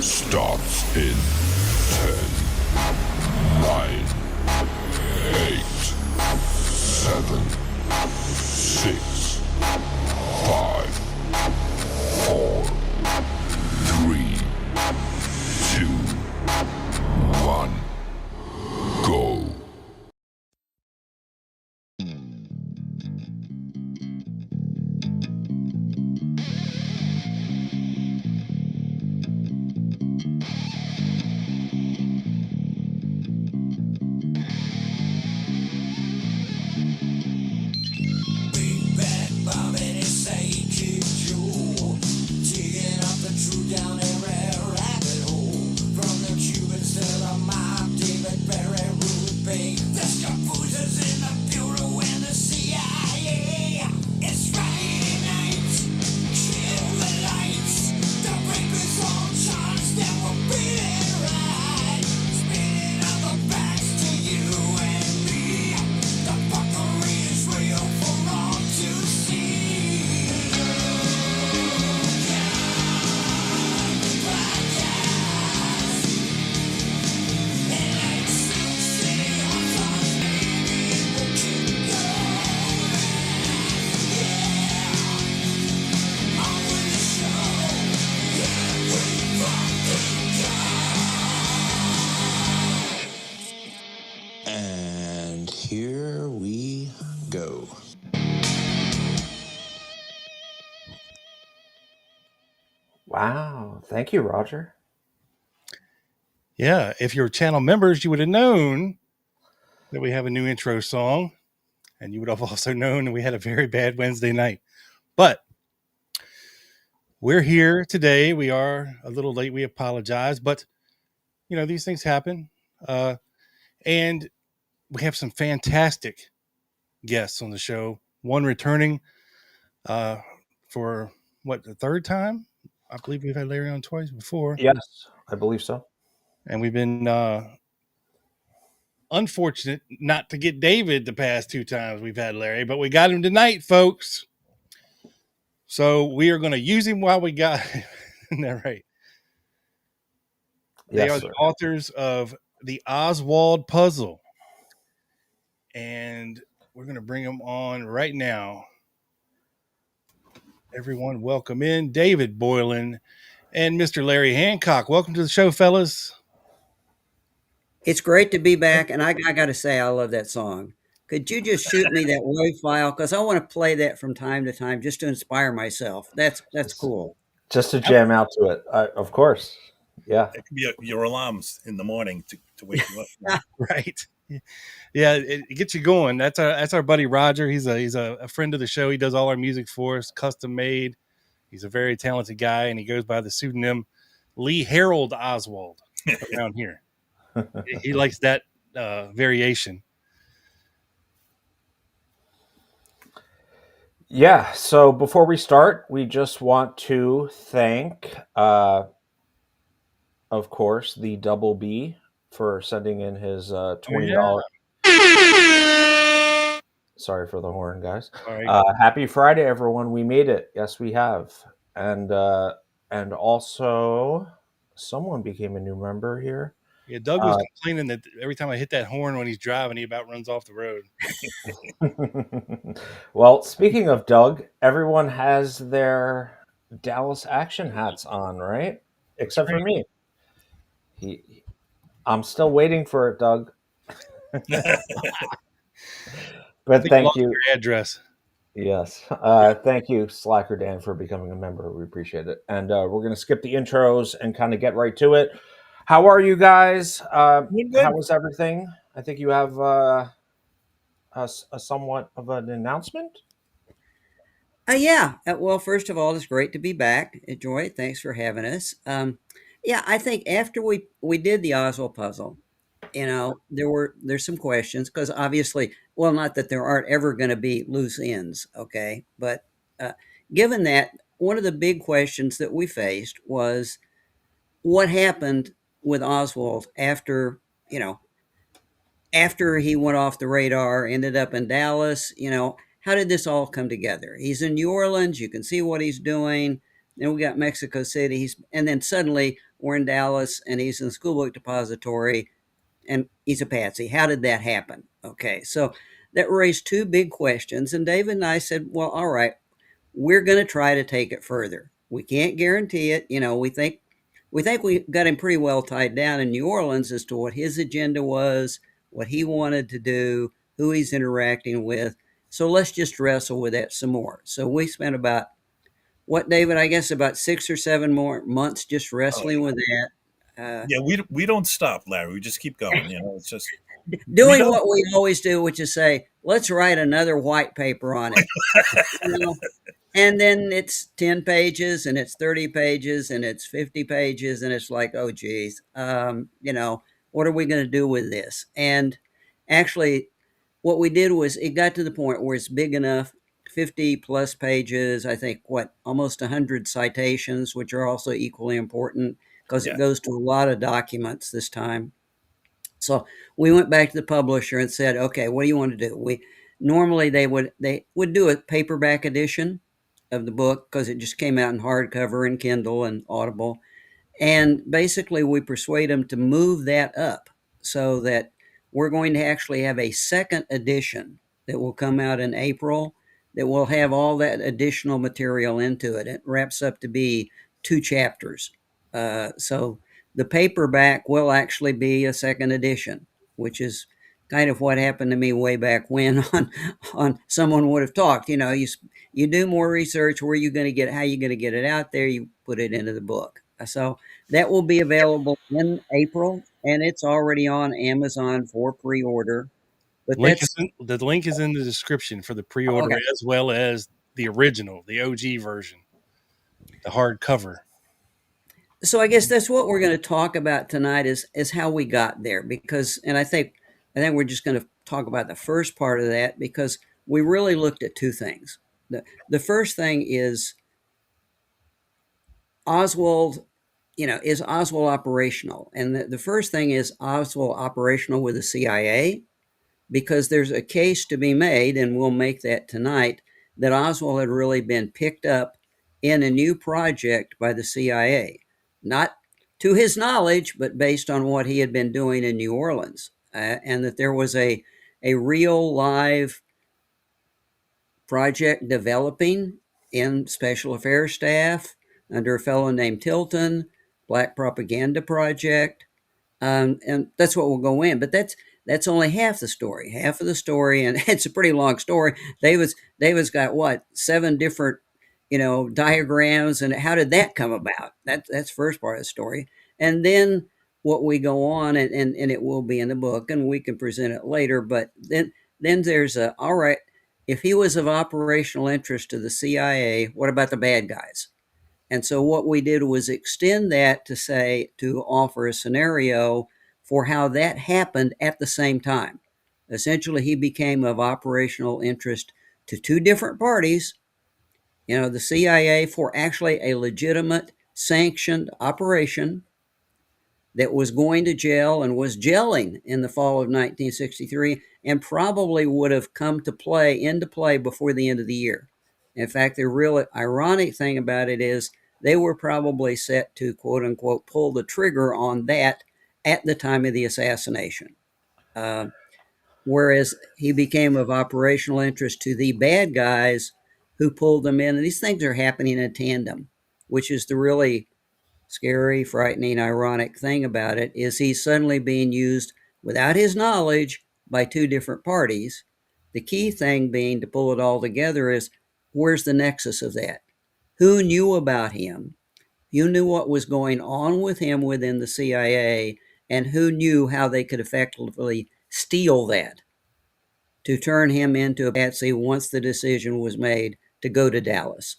starts in 10, 9, 8, 7, 6, 5, 4, 3, 2, 1, go. And here we go. Wow. Thank you, Roger. Yeah, if you're channel members, you would have known that we have a new intro song, and you would have also known that we had a very bad Wednesday night. But we're here today. We are a little late. We apologize, but you know, these things happen. And we have some fantastic guests on the show. One returning for what, the third time? I believe we've had Larry on twice before. Yes, I believe so. And we've been unfortunate not to get David the past two times we've had Larry, but we got him tonight, folks. So we are going to use him while we got him. Isn't that right? They Yes, are sir. the authors of the Oswald Puzzle. And we're going to bring them on right now. Everyone, welcome in David Boylan and Mr. Larry Hancock. Welcome to the show, fellas. It's great to be back, and I got to say, I love that song. Could you just shoot me that WAV file? Because I want to play that from time to time just to inspire myself. That's cool. Just to jam out to it, of course. Yeah. It could be your alarms in the morning to wake you up. Right. Yeah, it gets you going. That's our buddy Roger. He's a friend of the show. He does all our music for us, custom made. He's a very talented guy, and he goes by the pseudonym Lee Harold Oswald around here. He likes that variation. Yeah. So before we start, we just want to thank, of course, the Double B for sending in his $20. Sorry for the horn, guys. Right. Happy Friday, everyone. We made it. Yes, we have. And also, someone became a new member here. Yeah, Doug was complaining that every time I hit that horn when he's driving, he about runs off the road. Well, speaking of Doug, everyone has their Dallas Action hats on, right? Except for me. I'm still waiting for it, Doug. But thank you. Your address. Yes. Thank you, Slacker Dan, for becoming a member. We appreciate it. And we're going to skip the intros and kind of get right to it. How are you guys? How was everything? I think you have a somewhat of an announcement. Yeah. Well, first of all, it's great to be back. Enjoy it. Thanks for having us. Yeah, I think after we did the Oswald puzzle, you know, there's some questions because obviously, well, not that there aren't ever going to be loose ends, okay, but given that, one of the big questions that we faced was what happened with Oswald after, you know, after he went off the radar, ended up in Dallas. You know, how did this all come together? He's in New Orleans. You can see what he's doing. Then we got Mexico City. And then suddenly we're in Dallas, and he's in the school book depository, and he's a patsy. How did that happen? Okay, so that raised two big questions. And David and I said, well, all right, we're going to try to take it further. We can't guarantee it. We think we got him pretty well tied down in New Orleans as to what his agenda was, what he wanted to do, who he's interacting with. So let's just wrestle with that some more. So we spent about, what, David, I guess about 6 or 7 more months just wrestling with that. Yeah, we don't stop, Larry. We just keep going. It's just doing what we always do, which is say, let's write another white paper on it. And then it's 10 pages and it's 30 pages and it's 50 pages. And it's like, oh, geez, what are we going to do with this? And actually, what we did was it got to the point where it's big enough, 50 plus pages, I think, almost 100 citations, which are also equally important because it goes to a lot of documents this time. So we went back to the publisher and said, okay, what do you want to do? Normally they would do a paperback edition of the book because it just came out in hardcover and Kindle and Audible. And basically we persuade them to move that up so that we're going to actually have a second edition that will come out in April that will have all that additional material into it. It wraps up to be 2 chapters. So the paperback will actually be a second edition, which is kind of what happened to me way back when on Someone Would Have Talked. You do more research, how you going to get it out there, you put it into the book. So that will be available in April, and it's already on Amazon for pre-order. But the link is in the description for the pre-order, as well as the original, the OG version, the hardcover. So I guess that's what we're going to talk about tonight is how we got there, and I think we're just going to talk about the first part of that because we really looked at 2 things. The first thing is Oswald, is Oswald operational? And the first thing is Oswald operational with the CIA? Because there's a case to be made, and we'll make that tonight, that Oswald had really been picked up in a new project by the CIA. Not to his knowledge, but based on what he had been doing in New Orleans. And that there was a real live project developing in special affairs staff under a fellow named Tilton, Black Propaganda Project. And that's what we'll go in. But that's only half the story. Half of the story, and it's a pretty long story. David's got 7 different, diagrams, and how did that come about? That's first part of the story. And then what we go on, and it will be in the book, and we can present it later. But then there's all right, if he was of operational interest to the CIA, what about the bad guys? And so what we did was extend that to offer a scenario for how that happened at the same time. Essentially, he became of operational interest to 2 different parties. The CIA for actually a legitimate sanctioned operation that was going to jail and was gelling in the fall of 1963 and probably would have come into play before the end of the year. In fact, the real ironic thing about it is they were probably set to, quote unquote, pull the trigger on that at the time of the assassination. Whereas he became of operational interest to the bad guys who pulled them in. And these things are happening in tandem, which is the really scary, frightening, ironic thing about it, is he's suddenly being used without his knowledge by 2 different parties. The key thing being to pull it all together is, where's the nexus of that? Who knew about him? Who knew what was going on with him within the CIA, and who knew how they could effectively steal that to turn him into a patsy once the decision was made to go to Dallas?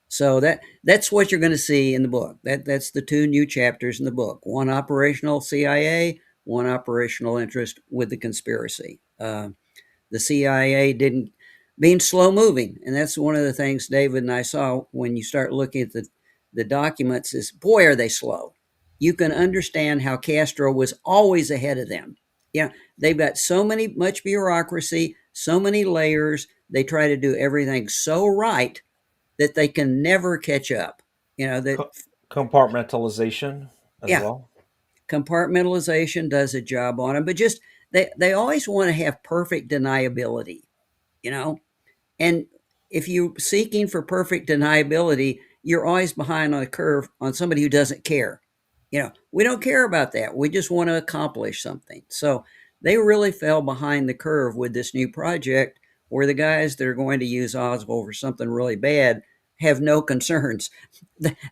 So that's what you're going to see in the book. That's the 2 new chapters in the book. One operational CIA, one operational interest with the conspiracy. The CIA being slow moving. And that's one of the things David and I saw when you start looking at the documents is, boy, are they slow. You can understand how Castro was always ahead of them. They've got much bureaucracy, so many layers. They try to do everything so right that they can never catch up. that Compartmentalization as yeah, well. compartmentalization does a job on them, but just they always want to have perfect deniability, you know. And if you're seeking for perfect deniability, you're always behind on a curve on somebody who doesn't care. We don't care about that. We just want to accomplish something. So they really fell behind the curve with this new project where the guys that are going to use Oswald for something really bad have no concerns.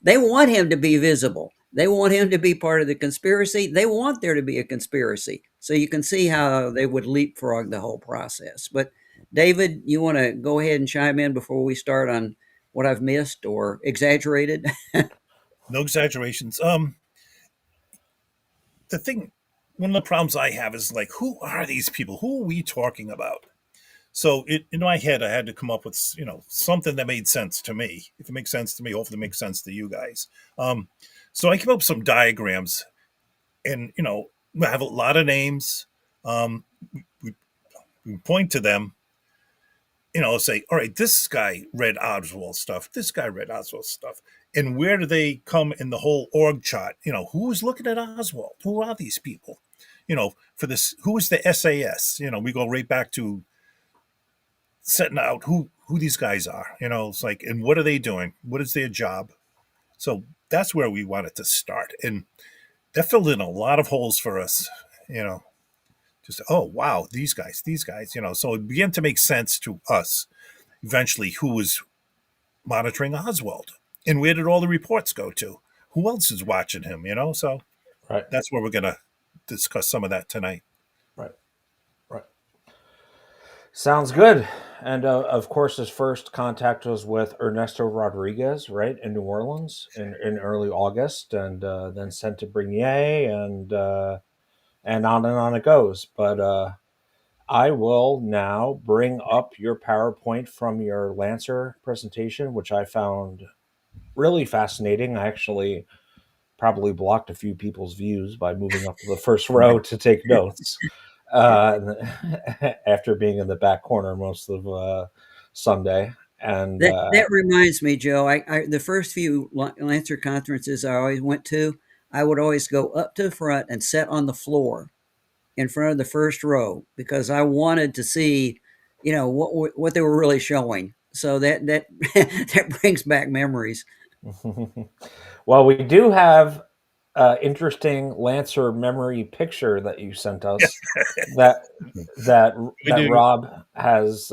They want him to be visible. They want him to be part of the conspiracy. They want there to be a conspiracy. So you can see how they would leapfrog the whole process. But David, you want to go ahead and chime in before we start on what I've missed or exaggerated? No exaggerations. The thing, one of the problems I have is like, who are these people? Who are we talking about? So in my head, I had to come up with something that made sense to me. If it makes sense to me, hopefully it makes sense to you guys. So I came up with some diagrams, and we have a lot of names. We point to them. Say, all right, this guy read Oswald stuff. This guy read Oswald stuff. And where do they come in the whole org chart? Who's looking at Oswald? Who are these people? For this, who is the SAS? We go right back to setting out who these guys are. It's like, and what are they doing? What is their job? So that's where we wanted to start. And that filled in a lot of holes for us, just, oh, wow, these guys, so it began to make sense to us eventually who was monitoring Oswald and where did all the reports go to? Who else is watching him, So Right. that's where we're going to discuss some of that tonight. Right. Sounds good. And of course, his first contact was with Ernesto Rodriguez, right, in New Orleans in early August, and then sent to Brignier, and on it goes. But I will now bring up your PowerPoint from your Lancer presentation, which I found really fascinating. I actually probably blocked a few people's views by moving up to the first row to take notes after being in the back corner most of Sunday. And That reminds me, Joe. The first few Lancer conferences I always went to, I would always go up to the front and sit on the floor in front of the first row because I wanted to see, what they were really showing. So that that brings back memories. well, we do have interesting Lancer memory picture that you sent us that Rob has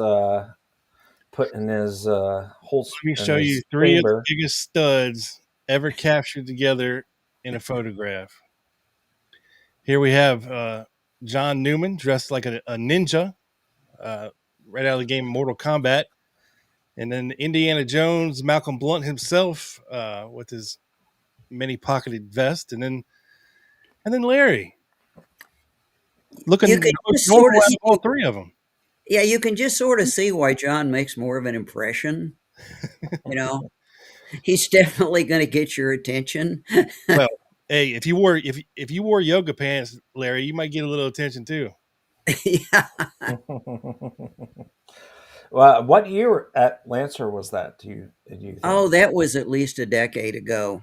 put in his holster. Let me show you three of the biggest studs ever captured together in a photograph. Here we have John Newman dressed like a ninja, right out of the game Mortal Kombat. And then Indiana Jones, Malcolm Blunt himself, with his many pocketed vest, and then Larry, looking normal at all three of them. Yeah, you can just sort of see why John makes more of an impression. He's definitely going to get your attention. Well, hey, if you wore yoga pants, Larry, you might get a little attention too. Yeah. Well, what year at Lancer was that? Did you think? Oh, that was at least a decade ago.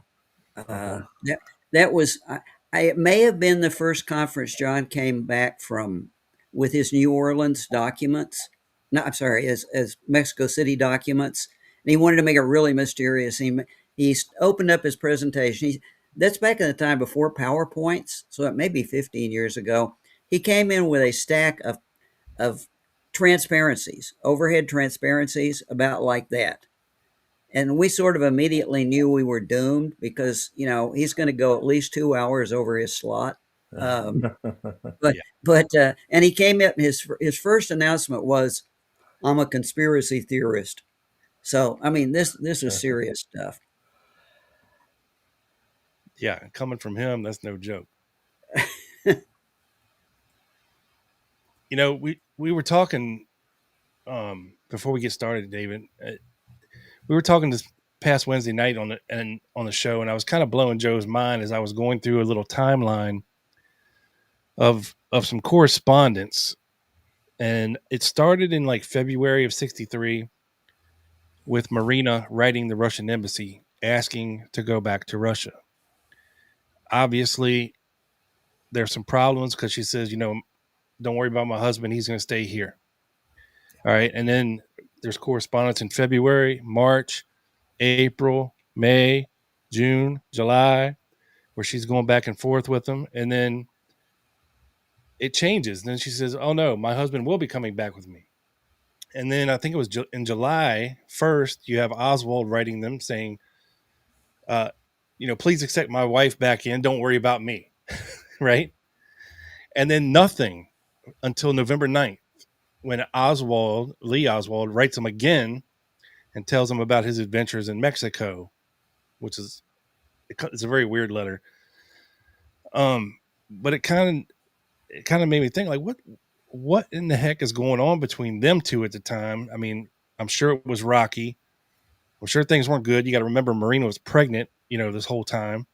That was. It may have been the first conference John came back from with his New Orleans documents. No, I'm sorry, as Mexico City documents. And he wanted to make it really mysterious. He opened up his presentation. That's back in the time before PowerPoints, so it may be 15 years ago. He came in with a stack of transparencies, overhead transparencies, about like that. And we sort of immediately knew we were doomed because, he's going to go at least 2 hours over his slot. And he came up, his first announcement was, I'm a conspiracy theorist. So, I mean, this is serious stuff. Yeah, coming from him, that's no joke. We were talking before we get started, David. We were talking this past Wednesday night on the show, and I was kind of blowing Joe's mind as I was going through a little timeline of some correspondence, and it started in like February of '63 with Marina writing the Russian embassy asking to go back to Russia. Obviously, there's some problems because she says, don't worry about my husband. He's going to stay here. All right. And then there's correspondence in February, March, April, May, June, July, where she's going back and forth with him. And then it changes. And then she says, oh, no, my husband will be coming back with me. And then I think it was in July 1st, you have Oswald writing them saying, please accept my wife back in. Don't worry about me. Right. And then nothing until November 9th, when Lee Oswald writes him again and tells him about his adventures in Mexico, which is, it's a very weird letter. But it kind of made me think, like, what in the heck is going on between them two at the time? I mean, I'm sure it was rocky. I'm sure things weren't good. You got to remember Marina was pregnant, this whole time.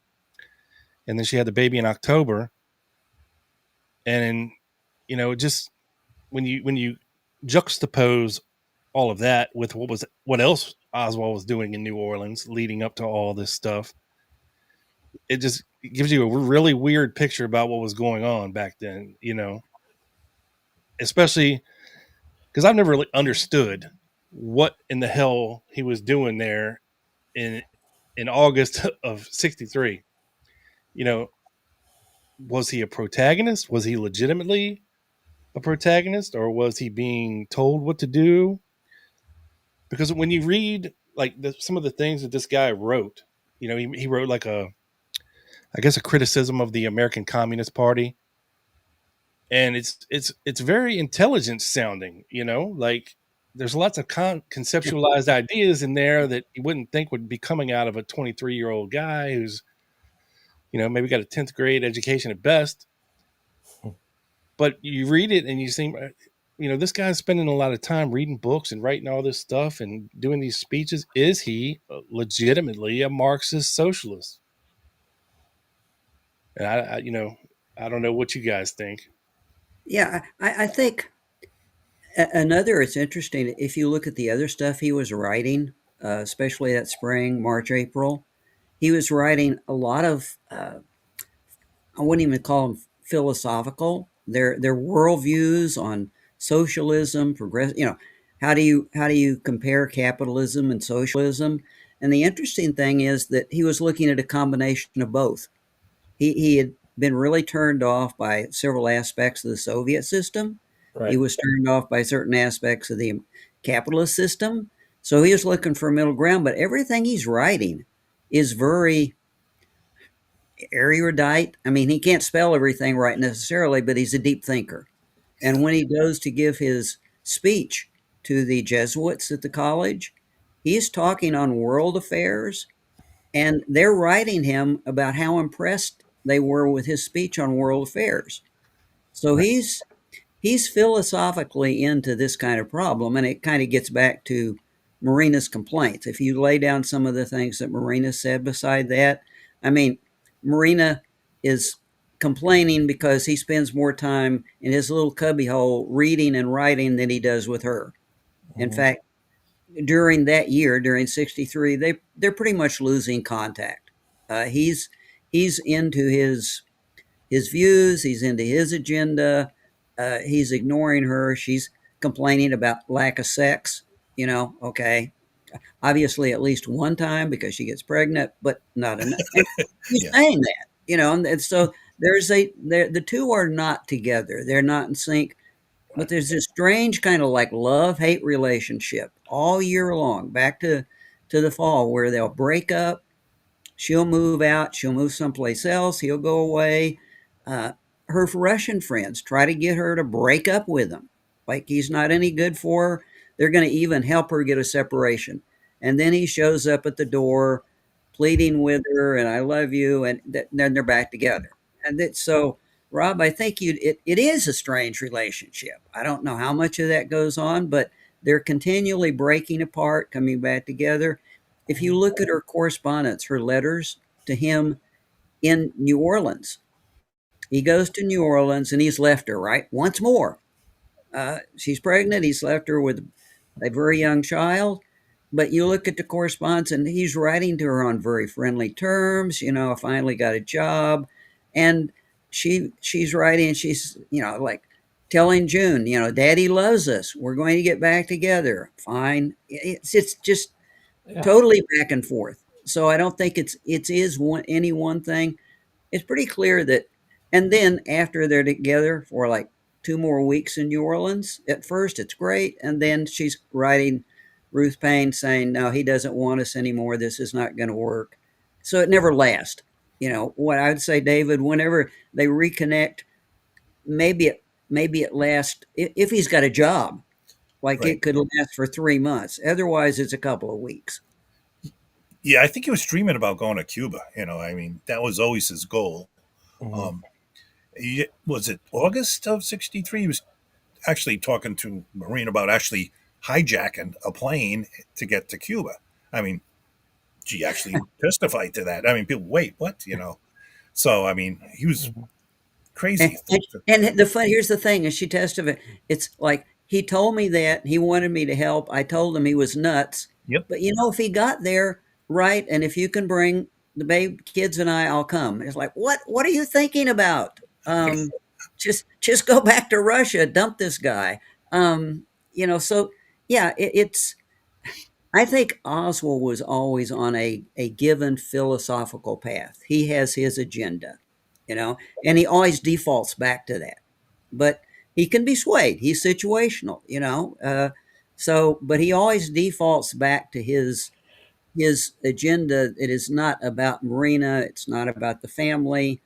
And then she had the baby in October. And, just when you juxtapose all of that with what else Oswald was doing in New Orleans leading up to all this stuff, it just gives you a really weird picture about what was going on back then, especially because I've never really understood what in the hell he was doing there in August of 63. Was he a protagonist? Was he legitimately a protagonist, or was he being told what to do? Because when you read like some of the things that this guy wrote, he wrote like a criticism of the American Communist Party, and it's very intelligent sounding. Like there's lots of conceptualized ideas in there that you wouldn't think would be coming out of a 23-year-old guy who's maybe got a 10th grade education at best. But you read it and you think, this guy's spending a lot of time reading books and writing all this stuff and doing these speeches. Is he legitimately a Marxist socialist? And I don't know what you guys think. Yeah, I think it's interesting. If you look at the other stuff he was writing, especially that spring, March, April, he was writing a lot of, I wouldn't even call them philosophical. Their worldviews on socialism, how do you compare capitalism and socialism? And the interesting thing is that he was looking at a combination of both. He had been really turned off by several aspects of the Soviet system. Right. He was turned off by certain aspects of the capitalist system. So he was looking for a middle ground, but everything he's writing is very erudite. I mean, he can't spell everything right necessarily, but he's a deep thinker. And when he goes to give his speech to the Jesuits at the college, he's talking on world affairs, and they're writing him about how impressed they were with his speech on world affairs. So he's philosophically into this kind of problem, and it kind of gets back to Marina's complaints. If you lay down some of the things that Marina said beside that, I mean, Marina is complaining because he spends more time in his little cubbyhole reading and writing than he does with her. Mm-hmm. In fact, during that year, during 63, they're pretty much losing contact. He's into his views. He's into his agenda. He's ignoring her. She's complaining about lack of sex. Okay. Obviously, at least one time because she gets pregnant, but not enough. He's saying that, and so the two are not together. They're not in sync. But there's this strange kind of like love-hate relationship all year long, back to the fall, where they'll break up. She'll move out. She'll move someplace else. He'll go away. Her Russian friends try to get her to break up with him. Like he's not any good for her. They're going to even help her get a separation. And then he shows up at the door pleading with her, and I love you, and then they're back together. And so, Rob, I think it is a strange relationship. I don't know how much of that goes on, but they're continually breaking apart, coming back together. If you look at her correspondence, her letters to him in New Orleans, he goes to New Orleans and he's left her, right? Once more. She's pregnant. He's left her with a very young child. but you look at the correspondence, and he's writing to her on very friendly terms. I finally got a job, and she's writing, and she's like telling June, Daddy loves us. We're going to get back together. Fine. It's just Yeah. totally back and forth. So I don't think it is any one thing. It's pretty clear that, and then after they're together for like 2 more weeks in New Orleans, at first it's great, and then she's writing Ruth Payne saying, "No, he doesn't want us anymore. This is not going to work." So it never lasts. What I would say, David, whenever they reconnect, maybe it lasts if he's got a job. Like Right. it could last for 3 months. Otherwise, it's a couple of weeks. Yeah, I think he was dreaming about going to Cuba. I mean, that was always his goal. Mhm. Um, was it August of '63? He was actually talking to Marine about actually hijacking a plane to get to Cuba. I mean, she actually testified to that. I mean, people, wait, what? So I mean, he was Mhm. crazy. And here's the thing: as she testified, it's like he told me that he wanted me to help. I told him he was nuts, Yep. but if he got there right, and if you can bring the baby kids and I'll come. It's like, what are you thinking about? Just go back to Russia, dump this guy. So yeah, it's. I think Oswald was always on a given philosophical path. He has his agenda, and he always defaults back to that. But he can be swayed. He's situational, but he always defaults back to his agenda. It is not about Marina. It's not about the family.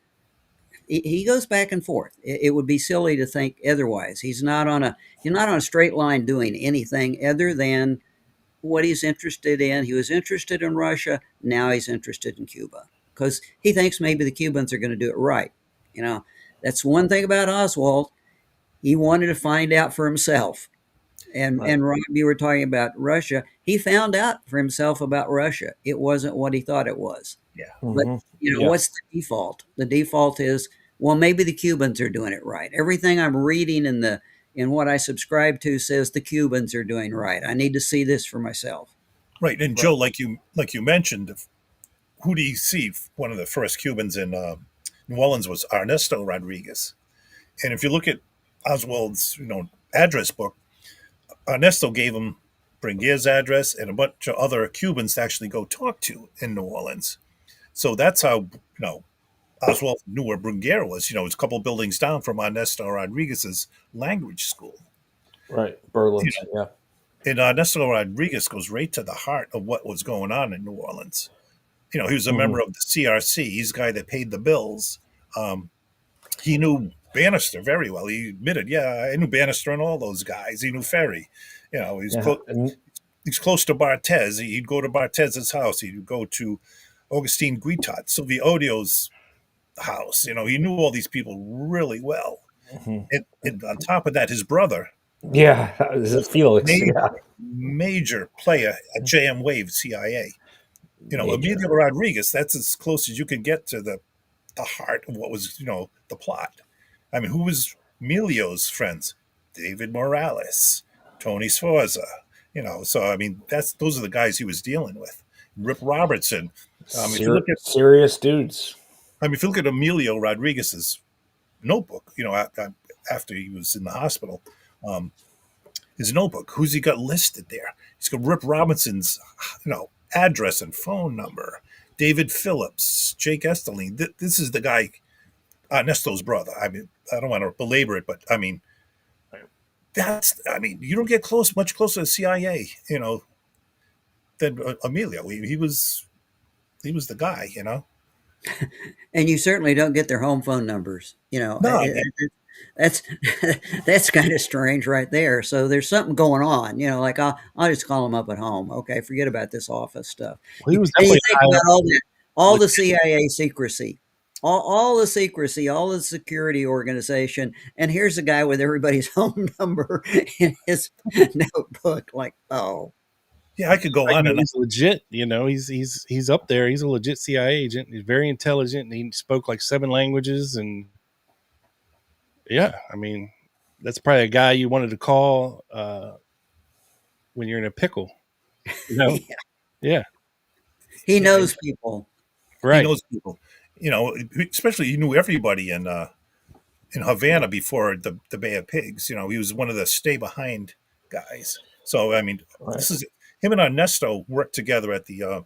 He goes back and forth. It would be silly to think otherwise. He's not on a straight line doing anything other than what he's interested in. He was interested in Russia. Now he's interested in Cuba because he thinks maybe the Cubans are going to do it right. You know, that's one thing about Oswald. He wanted to find out for himself. And Right. and Rob, you were talking about Russia. He found out for himself about Russia. It wasn't what he thought it was. Yeah. But Mhm. Yeah. what's the default? The default is, well, maybe the Cubans are doing it right. Everything I'm reading in what I subscribe to says the Cubans are doing right. I need to see this for myself. Right. And Right. Joe, like you mentioned, who do you see? One of the first Cubans in New Orleans was Ernesto Rodriguez. And if you look at Oswald's address book, Ernesto gave him Bringier's address and a bunch of other Cubans to actually go talk to in New Orleans. So that's how Oswald knew where Bringuier was. It's a couple buildings down from Ernesto Rodriguez's language school. Right. You Berlin's. Yeah. And Ernesto Rodriguez goes right to the heart of what was going on in New Orleans. He was a member Mhm. of the CRC. He's the guy that paid the bills. He knew Bannister very well. He admitted, yeah, I knew Bannister and all those guys. He knew Ferry. Yeah. And He's close to Barthez. He'd go to Bartez's house. He'd go to Augustine Guitart, Sylvia Odio's house. He knew all these people really well. mhm. And on top of that, his brother Yeah. Is it was a Felix? Yeah. major player at JM Wave CIA. Major. Emilio Rodriguez, that's as close as you can get to the heart of what was, the plot. I mean, who was Emilio's friends? David Morales, Tony Sforza. So I mean, those are the guys he was dealing with. Rip Robertson. If you look at, Serious dudes. if you look at Emilio Rodriguez's notebook, after he was in the hospital, um, his notebook, who's he got listed there? He's got Rip Robinson's, address and phone number. David Phillips, Jake Esterling. This is the guy, Ernesto's brother. I mean, I don't want to belabor it, but I mean, you don't get much closer to the CIA, than Emilio. He was the guy. And you certainly don't get their home phone numbers. No, I mean, That's that's kind of strange right there. So there's something going on. Like I'll just call them up at home. Okay, forget about this office stuff. Well, he was And you definitely think high about up. all the CIA secrecy, all the secrecy, all the security organization, and here's a guy with everybody's home number in his notebook. Like, oh, yeah, I could go Like, on and he's legit. He's up there. He's a legit CIA agent. He's very intelligent. And he spoke like 7 languages, and yeah, I mean, that's probably a guy you wanted to call when you're in a pickle. You know? Yeah. Yeah. He Yeah, knows people. he Right. knows people. You know, especially he knew everybody in Havana before the Bay of Pigs. You know, he was one of the stay behind guys. So I mean, Right. this is him and Ernesto worked together at the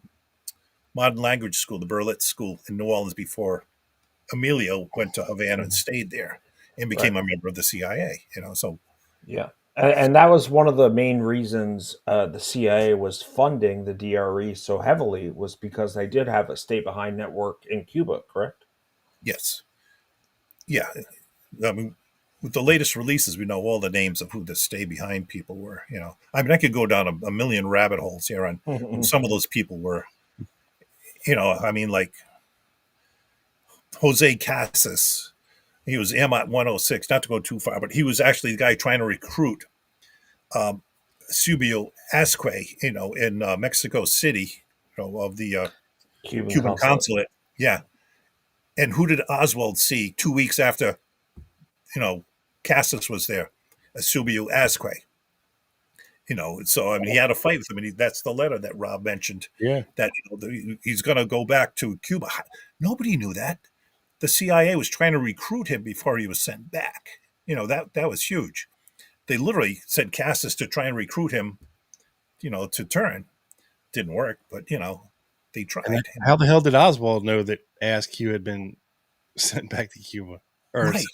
Modern Language School, the Berlitz School in New Orleans before Emilio went to Havana and stayed there and became Right. a member of the CIA. You know, so Yeah. And that was one of the main reasons the CIA was funding the DRE so heavily was because they did have a stay behind network in Cuba, correct? yes, yeah. I mean, with the latest releases, we know all the names of who the stay behind people were. You know, I mean, I could go down a million rabbit holes here on who some of those people were. You know, I mean, like Jose Casas. He was MOT 106, not to go too far, but he was actually the guy trying to recruit Subio Asque, you know, in Mexico City, you know, of the Cuban Cuban consulate. consulate. Yeah. And who did Oswald see 2 weeks after, you know, Casas was there? Subio Asque. You know, so I mean, he had a fight with him, and that's the letter that Rob mentioned Yeah. that he's going to go back to Cuba. Nobody knew that. The CIA was trying to recruit him before he was sent back. You know, that was huge. They literally sent Cassis to try and recruit him, you know, to turn. Didn't work, but you know, they And tried. how the hell did Oswald know that Askew had been sent back to Cuba? Or, Right.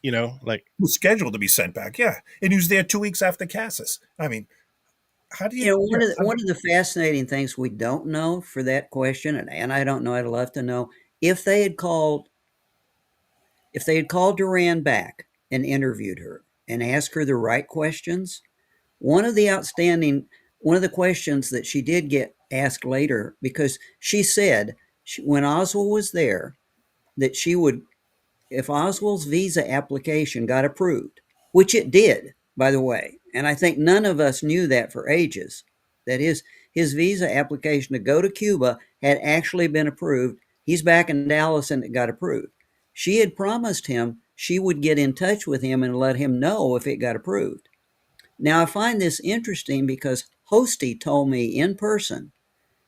you know, like, He was scheduled to be sent back, yeah. And he was there 2 weeks after Cassis. I mean, how do You you, know, you know, one of the fascinating things we don't know for that question, and I don't know, I'd love to know if they had called Duran back and interviewed her and asked her the right questions. One of the questions that she did get asked later, because she said when Oswald was there that she would, if Oswald's visa application got approved, which it did, by the way, and I think none of us knew that for ages, that his visa application to go to Cuba had actually been approved. He's back in Dallas and it got approved. She had promised him she would get in touch with him and let him know if it got approved. Now, I find this interesting because Hosty told me in person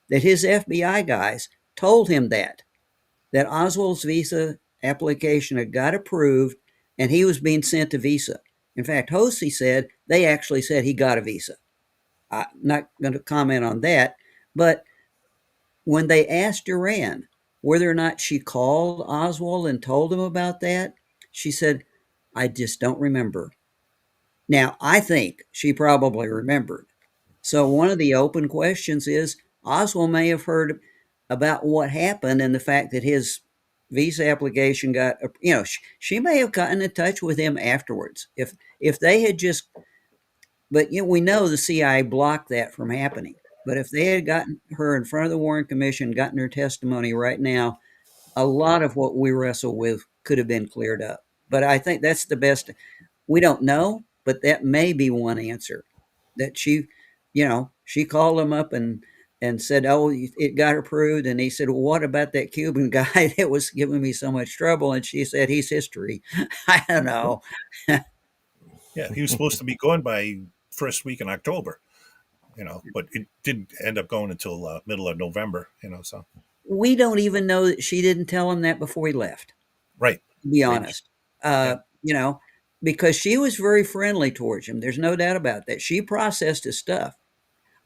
that his FBI guys told him that Oswald's visa application had got approved and he was being sent to visa. In fact, Hosey said they actually said he got a visa. I'm not going to comment on that, but when they asked Duran whether or not she called Oswald and told him about that, she said, I just don't remember. Now, I think she probably remembered. So one of the open questions is Oswald may have heard about what happened and the fact that his visa application got, she may have gotten in touch with him afterwards. If they had just, but we know the CIA blocked that from happening. But if they had gotten her in front of the Warren Commission, gotten her testimony right now, a lot of what we wrestle with could have been cleared up. But I think that's the best. We don't know, but that may be one answer that she called him up and said, "Oh, it got approved." And he said, "Well, what about that Cuban guy that was giving me so much trouble?" And she said, "He's history." I don't know. yeah, he was supposed to be going by first week in October, you know, but it didn't end up going until middle of November, you know, so. We don't even know that she didn't tell him that before he left, Right. to be Maybe. honest. You know, because she was very friendly towards him. There's no doubt about that. She processed his stuff.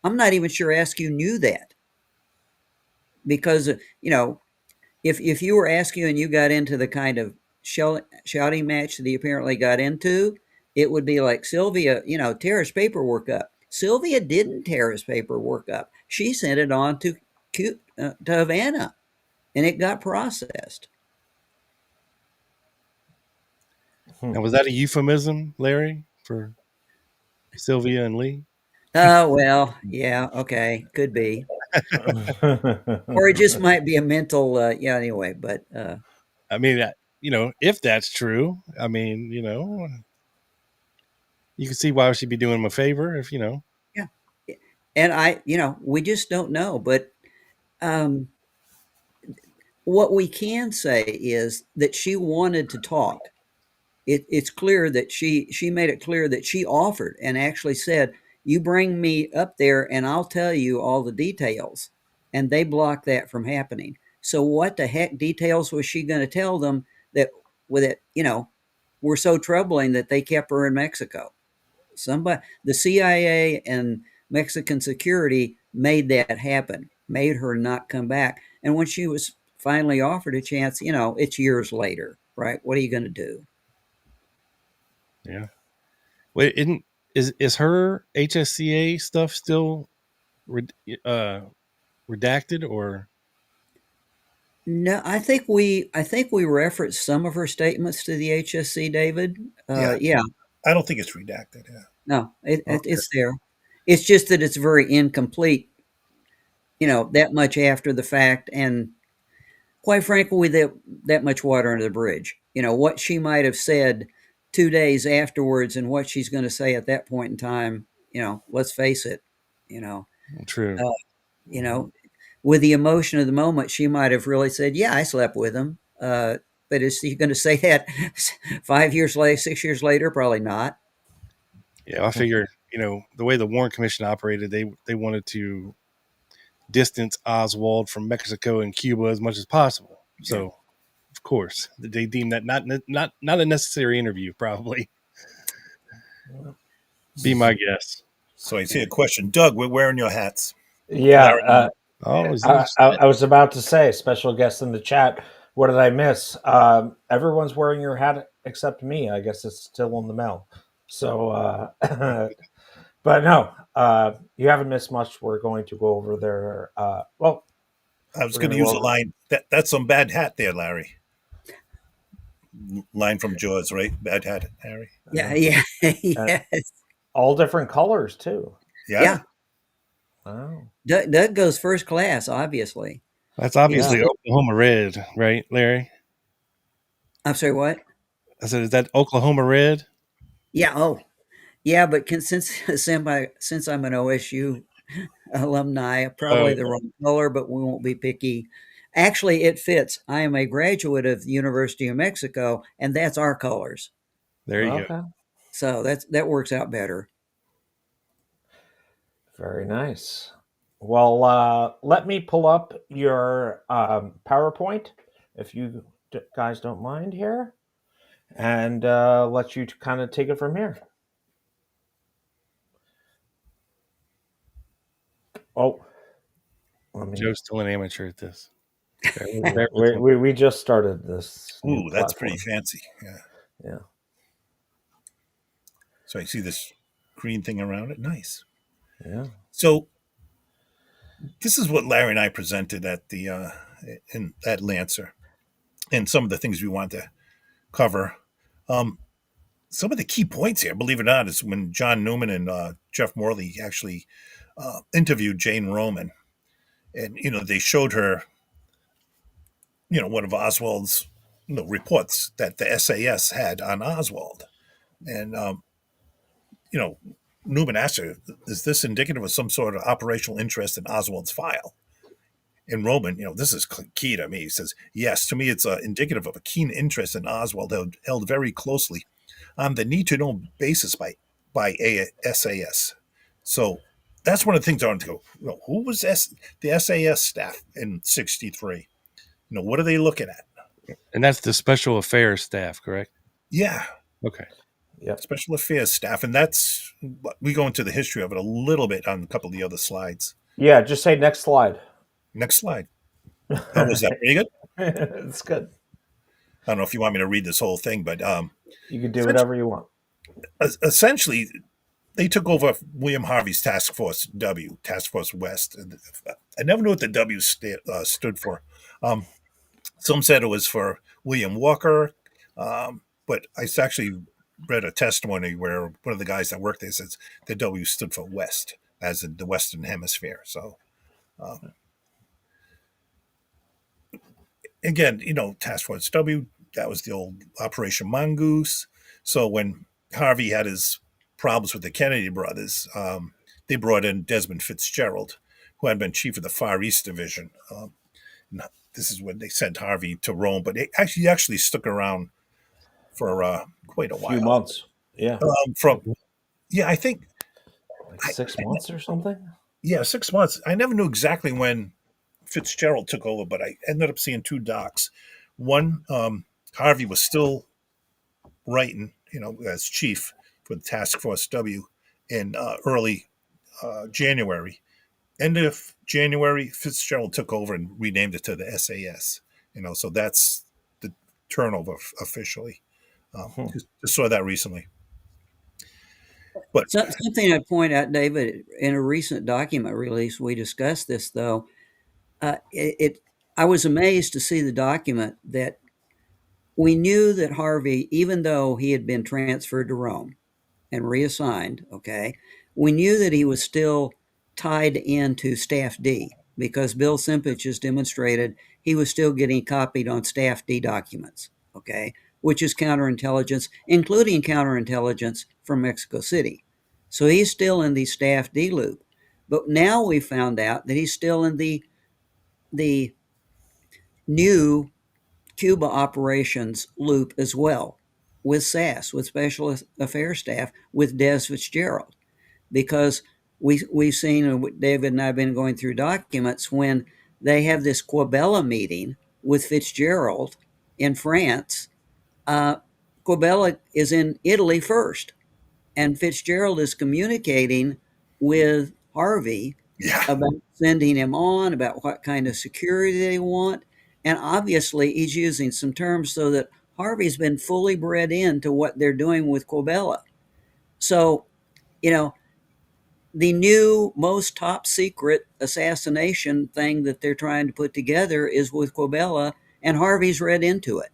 I'm not even sure Askew knew that because, if you were Askew and you got into the kind of shouting match that he apparently got into, it would be like Sylvia, tear his paperwork up. Sylvia didn't tear his paperwork up. She sent it on to Havana, and it got processed. now was that a euphemism, Larry, for Sylvia and Lee? Well, yeah, okay, could be, or it just might be a mental. Anyway, but I mean, if that's true, I mean, you can see why she'd be doing him a favor if, yeah, and we just don't know. But what we can say is that she wanted to talk. It's clear that she made it clear that she offered and actually said, You bring me up there and I'll tell you all the details. And they blocked that from happening. So what the heck details was she going to tell them that with it, were so troubling that they kept her in Mexico? The CIA and Mexican security made that happen, made her not come back. And when she was finally offered a chance, it's years later, right? What are you going to do? Yeah. Wait, is her HSCA stuff still redacted or? No, I think we referenced some of her statements to the HSC, David. Yeah. I don't think it's redacted. Yeah. No, it's there. It's just that it's very incomplete, that much after the fact, and quite frankly, with that much water under the bridge. What she might have said 2 days afterwards and what she's going to say at that point in time, let's face it, True. you know, with the emotion of the moment, she might have really said, yeah, I slept with him. But is he going to say that 5 years later, 6 years later? Probably not. Yeah, I figure, the way the Warren Commission operated, they wanted to distance Oswald from Mexico and Cuba as much as possible. Yeah. So, of course, they deemed that not a necessary interview, probably. Be my guess. So I see a question. Doug, we're wearing your hats. Yeah. I was about to say, special guest in the chat. What did I miss? Everyone's wearing your hat except me. I guess it's still in the mail. So, but no, you haven't missed much. We're going to go over there. Well, I was going to use a line. That's some bad hat there, Larry. Line from Jaws, right? Bad hat, Harry. Yeah. Yes. All different colors too. Yeah. Wow. Doug goes first class, obviously. That's obviously Oklahoma red, right, Larry? I'm sorry, what? I said, is that Oklahoma red? Yeah. Oh, yeah. But since I'm an OSU alumni, probably the wrong color, but we won't be picky. Actually, it fits. I am a graduate of the University of Mexico, and that's our colors. There you go. So that works out better. Very nice. Well, let me pull up your PowerPoint, if you guys don't mind here, and let you kind of take it from here. Oh, Joe's still an amateur at this. we just started this. Ooh, that's pretty fancy. Yeah. So I see this green thing around it. Nice. Yeah. So this is what Larry and I presented at at Lancer, and some of the things we want to cover. Some of the key points here, believe it or not, is when John Newman and Jeff Morley actually interviewed Jane Roman, and they showed her, one of Oswald's reports that the SAS had on Oswald, and Newman asked her, is this indicative of some sort of operational interest in Oswald's file? And Roman, this is key to me. He says, yes, to me, it's indicative of a keen interest in Oswald held very closely on the need-to-know basis by SAS. So that's one of the things I want to go, who was the SAS staff in 1963? What are they looking at? And that's the special affairs staff, correct? Yeah. Okay. Yeah. Special affairs staff. And that's, we go into the history of it a little bit on a couple of the other slides. Yeah, just say next slide. Next slide. How was that? Pretty good? It's good. I don't know if you want me to read this whole thing, but you can do whatever you want. Essentially, they took over William Harvey's Task Force W, Task Force West. I never knew what the W stood for. Some said it was for William Walker, but I actually read a testimony where one of the guys that worked there says the W stood for West, as in the Western Hemisphere. So, again, Task Force W, that was the old Operation Mongoose. So when Harvey had his problems with the Kennedy brothers, they brought in Desmond Fitzgerald, who had been chief of the Far East Division. This is when they sent Harvey to Rome, but he actually stuck around for quite a while. A few months. Yeah. I think Like 6 months or something? Yeah, 6 months. I never knew exactly when Fitzgerald took over, but I ended up seeing two docs. One, Harvey was still writing, as chief for the Task Force W in early January. End of January, Fitzgerald took over and renamed it to the SAS. So that's the turnover officially. Just saw that recently. But Something I'd point out, David, in a recent document release, we discussed this though. I was amazed to see the document that we knew that Harvey, even though he had been transferred to Rome and reassigned, okay, we knew that he was still tied into Staff D because Bill Simpich has demonstrated he was still getting copied on Staff D documents, okay, which is counterintelligence, including counterintelligence from Mexico City. So he's still in the Staff D loop. But now we found out that he's still in the new Cuba operations loop as well with SAS, with Special Affairs Staff, with Des Fitzgerald, because we've seen, and David and I have been going through documents, when they have this Quabella meeting with Fitzgerald in France, Quabella is in Italy first, and Fitzgerald is communicating with Harvey yeah, about sending him on, about what kind of security they want. And obviously, he's using some terms so that Harvey's been fully bred into what they're doing with Quabella. So, the new, most top secret assassination thing that they're trying to put together is with Quabella, and Harvey's read into it.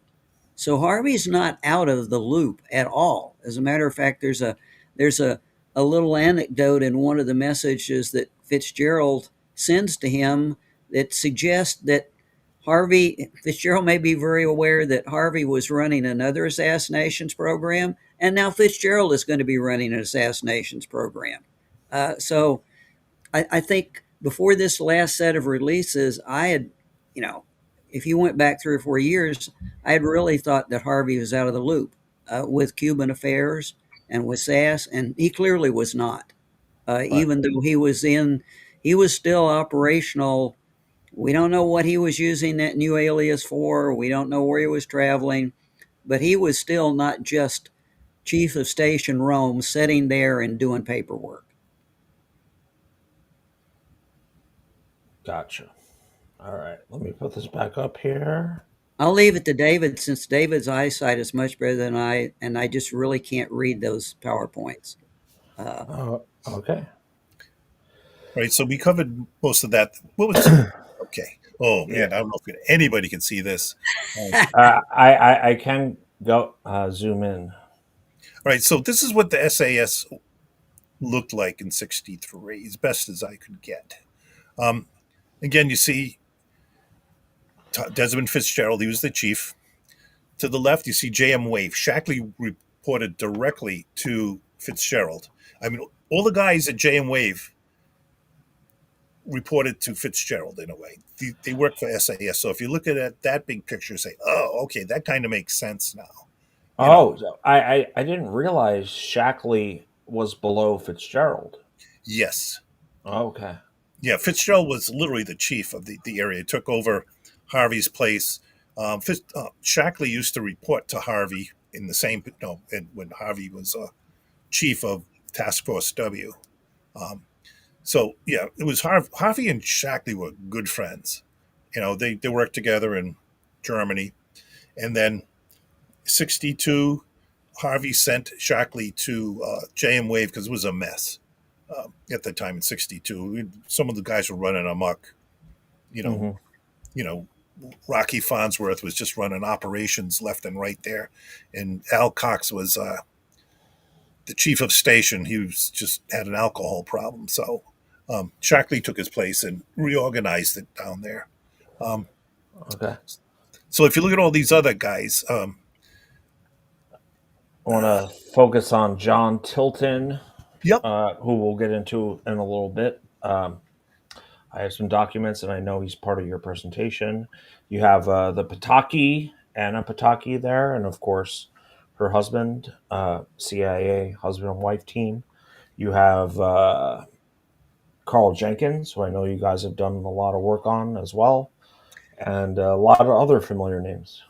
So Harvey's not out of the loop at all. As a matter of fact, there's a little anecdote in one of the messages that Fitzgerald sends to him that suggests that Fitzgerald may be very aware that Harvey was running another assassinations program, and now Fitzgerald is going to be running an assassinations program. So I think before this last set of releases, I had, if you went back 3 or 4 years, I had really thought that Harvey was out of the loop with Cuban affairs and with SAS, and he clearly was not. Even though he was still operational. We don't know what he was using that new alias for. We don't know where he was traveling, but he was still not just chief of station Rome sitting there and doing paperwork. Gotcha. All right, let me put this back up here. I'll leave it to David since David's eyesight is much better than I, and I just really can't read those PowerPoints. Okay. right. So we covered most of that. What was okay? Oh man, I don't know if anybody can see this. I can go zoom in. All right. So this is what the SAS looked like in '63, as best as I could get. Again, you see Desmond Fitzgerald. He was the chief. To the left, you see J.M. Wave. Shackley reported directly to Fitzgerald. I mean, all the guys at J.M. Wave reported to Fitzgerald in a way. They worked for SAS. So if you look at that big picture, say, oh, okay, that kind of makes sense now. So I didn't realize Shackley was below Fitzgerald. Yes. Okay. Yeah, Fitzgerald was literally the chief of the area. He took over Harvey's place. Shackley used to report to Harvey in the same, when Harvey was chief of Task Force W. So yeah, it was Harvey and Shackley were good friends. They worked together in Germany, and then '62, Harvey sent Shackley to JM Wave because it was a mess at the time in '62. Some of the guys were running amok. Rocky Farnsworth was just running operations left and right there, and Al Cox was the chief of station. He was just had an alcohol problem, so Shackley took his place and reorganized it down there. Okay. So if you look at all these other guys, I want to focus on John Tilton, yep, who we'll get into in a little bit. I have some documents, and I know he's part of your presentation. You have the Pataki, Anna Pataki there, and of course, her husband, CIA husband and wife team. You have Carl Jenkins, who I know you guys have done a lot of work on as well, and a lot of other familiar names.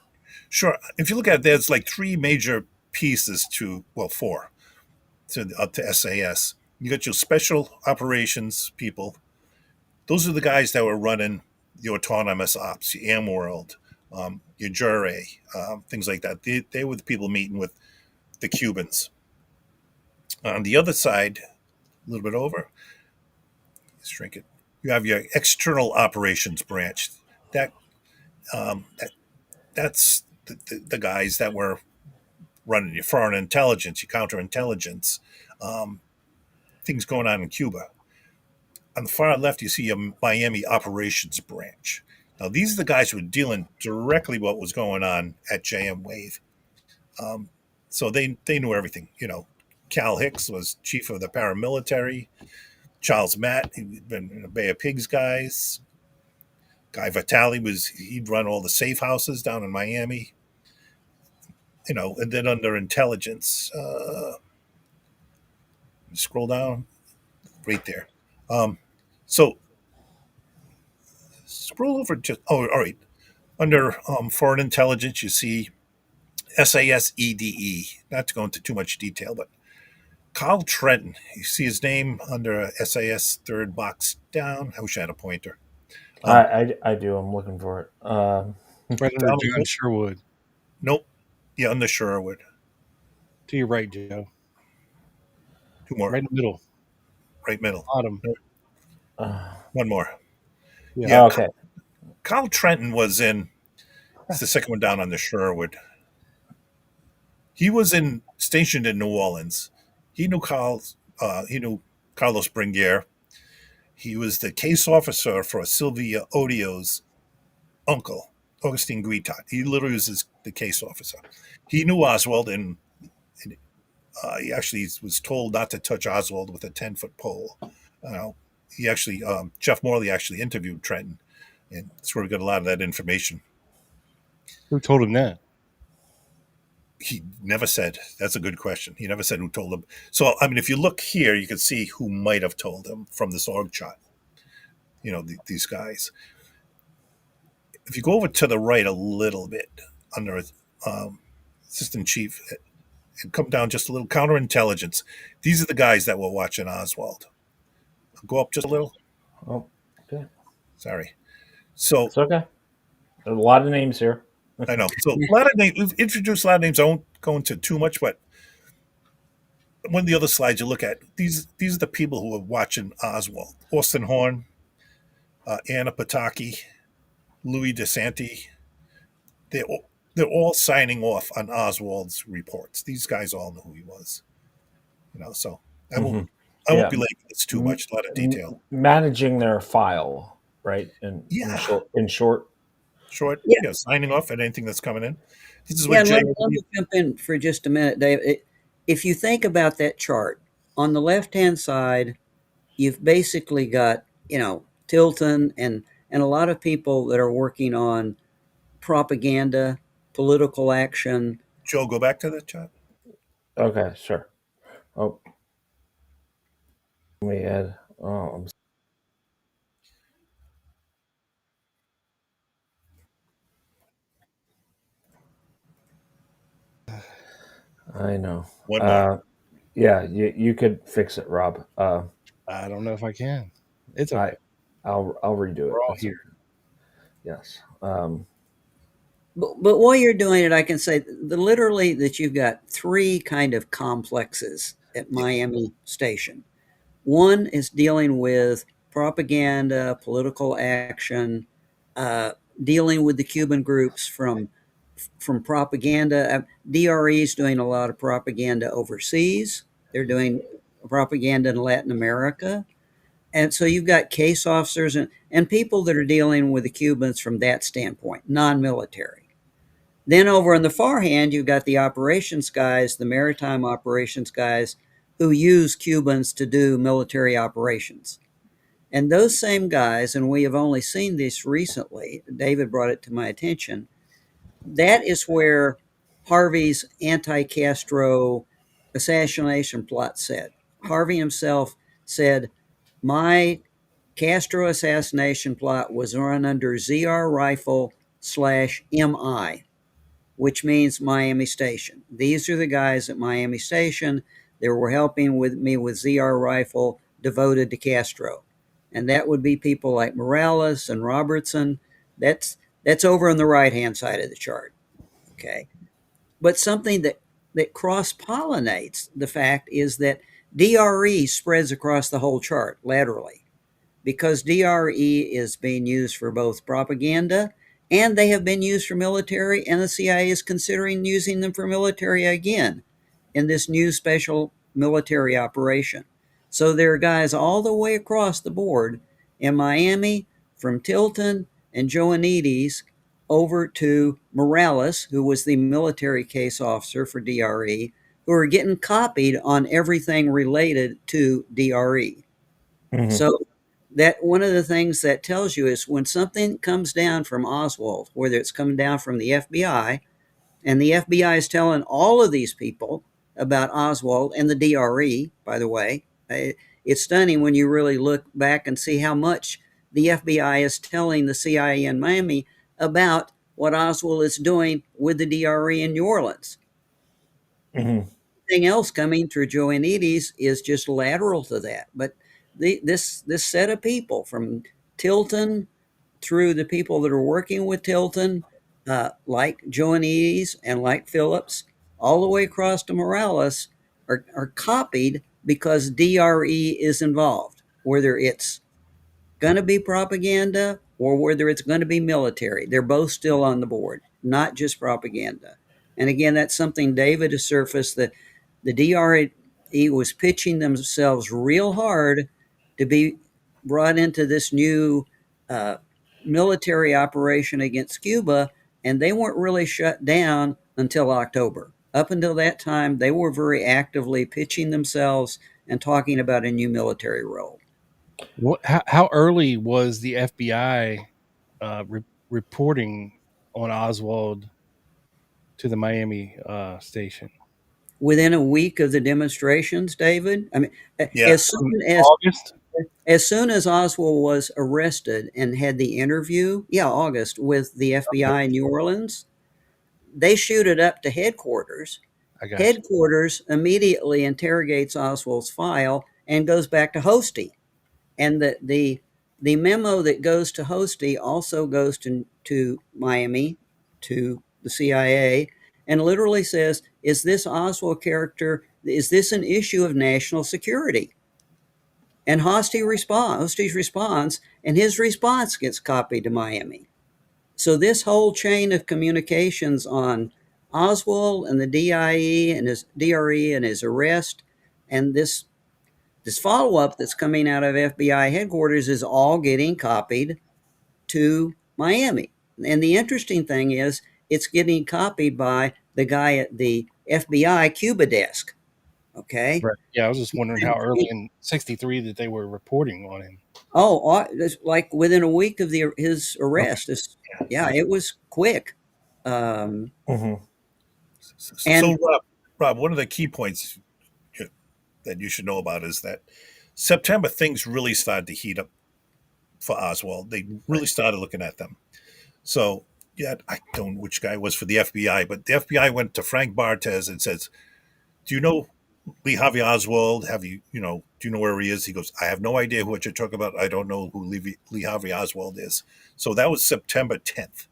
Sure. If you look at it, there's like three major pieces four to SAS. You got your special operations people. Those are the guys that were running the autonomous ops, your AmWorld, your Jure, things like that. They were the people meeting with the Cubans. On the other side, a little bit over, let's shrink it. You have your external operations branch. That, that's the guys that were running your foreign intelligence, your counterintelligence, things going on in Cuba. On the far left, you see a Miami operations branch. Now, these are the guys who were dealing directly with what was going on at JM Wave. So they knew everything. Cal Hicks was chief of the paramilitary. Charles Matt, he'd been in the Bay of Pigs guys. Guy Vitale he'd run all the safe houses down in Miami. And then under intelligence, scroll down right there. So scroll over all right. Under foreign intelligence, you see SASEDE. Not to go into too much detail, but Carl Trenton. You see his name under SAS third box down. I wish I had a pointer. I do. I'm looking for it. Right under John Sherwood. Nope. Yeah, under Sherwood. To your right, Joe. Two more. Right in the middle. Right middle. Bottom. One more. Yeah. Okay. Carl Trenton was in. It's the second one down under Sherwood. He was stationed in New Orleans. He knew Carlos Bringuier. He was the case officer for Sylvia Odio's uncle, Augustine Guitat. He literally was the case officer. He knew Oswald, and he actually was told not to touch Oswald with a 10-foot pole. Jeff Morley actually interviewed Trenton, and that's where we got a lot of that information. Who told him that? He never said. That's a good question. He never said who told him. So, if you look here, you can see who might have told him from this org chart. These guys. If you go over to the right a little bit, under assistant chief, and come down just a little, counterintelligence. These are the guys that were watching Oswald. Go up just a little. Oh, okay. Sorry. So it's okay. There's a lot of names here. I know. So a lot of names. We've introduced a lot of names. I won't go into too much, but one of the other slides you look at, these are the people who are watching Oswald. Austin Horn, Anna Pataki, Louis DeSanti. They're all signing off on Oswald's reports. These guys all know who he was. So I won't belabor this too much. A lot of detail. Managing their file, right? In short. Yeah, signing off at anything that's coming in. This is let me jump in for just a minute, Dave. If you think about that chart, on the left-hand side, you've basically got, Tilton and a lot of people that are working on propaganda, political action. Joe, go back to that chart. Okay, sure. Oh, let me add. Oh, I know. One more. Yeah, you could fix it, Rob. I don't know if I can. It's okay. I'll redo it. We're all here. Yes. But while you're doing it, I can say literally that you've got three kind of complexes at Miami Station. One is dealing with propaganda, political action, dealing with the Cuban groups from propaganda. DRE is doing a lot of propaganda overseas. They're doing propaganda in Latin America. And so you've got case officers and people that are dealing with the Cubans from that standpoint, non-military. Then over on the far hand, you've got the operations guys, the maritime operations guys, who use Cubans to do military operations. And those same guys, and we have only seen this recently, David brought it to my attention, that is where Harvey's anti-Castro assassination plot set. Harvey himself said, my Castro assassination plot was run under ZR Rifle /MI, which means Miami Station. These are the guys at Miami Station that were helping with me with ZR Rifle devoted to Castro. And that would be people like Morales and Robertson. That's over on the right-hand side of the chart. Okay. But something that cross-pollinates the fact is that DRE spreads across the whole chart laterally, because DRE is being used for both propaganda and they have been used for military, and the CIA is considering using them for military again in this new special military operation. So there are guys all the way across the board in Miami, from Tilton and Joanides over to Morales, who was the military case officer for DRE, who are getting copied on everything related to DRE. Mhm. So that one of the things that tells you is when something comes down from Oswald, whether it's coming down from the FBI, and the FBI is telling all of these people about Oswald and the DRE, by the way, it's stunning when you really look back and see how much the FBI is telling the CIA in Miami about what Oswald is doing with the DRE in New Orleans. Mhm. Anything else coming through Joanides is just lateral to that. But this set of people from Tilton through the people that are working with Tilton, like Joanides and like Phillips, all the way across to Morales, are copied because DRE is involved, whether it's going to be propaganda or whether it's going to be military. They're both still on the board, not just propaganda. And again, that's something David has surfaced, that the DRE was pitching themselves real hard to be brought into this new uh, military operation against Cuba, and they weren't really shut down until October. Up until that time, they were very actively pitching themselves and talking about a new military role. How early was the FBI reporting on Oswald to the Miami station? Within a week of the demonstrations, David. I mean, Yeah. as soon August? as soon as Oswald was arrested and had the interview, August, with the FBI in New Orleans, they shoot it up to headquarters. I got you. Headquarters immediately interrogates Oswald's file and goes back to Hosty. And the memo that goes to Hosty also goes to Miami, to the CIA, and literally says, is this Oswald character, is this an issue of national security? And Hosty responds, and his response gets copied to Miami. So this whole chain of communications on Oswald and the DIE and his DRE and his arrest, and this follow-up that's coming out of FBI headquarters is all getting copied to Miami. And the interesting thing is it's getting copied by the guy at the FBI Cuba desk. Okay. Right. Yeah, I was just wondering how early in '63 that they were reporting on him. Oh, it's like within a week of his arrest. Okay. It was quick. Mhm. So, Rob, one of the key points that you should know about is that September things really started to heat up for Oswald. They really started looking at them. So, I don't know which guy was for the FBI, but the FBI went to Frank Barthez and says, "Do you know Lee Harvey Oswald? Do you know where he is?" He goes, "I have no idea what you're talking about. I don't know who Lee Harvey Oswald is." So that was September 10th.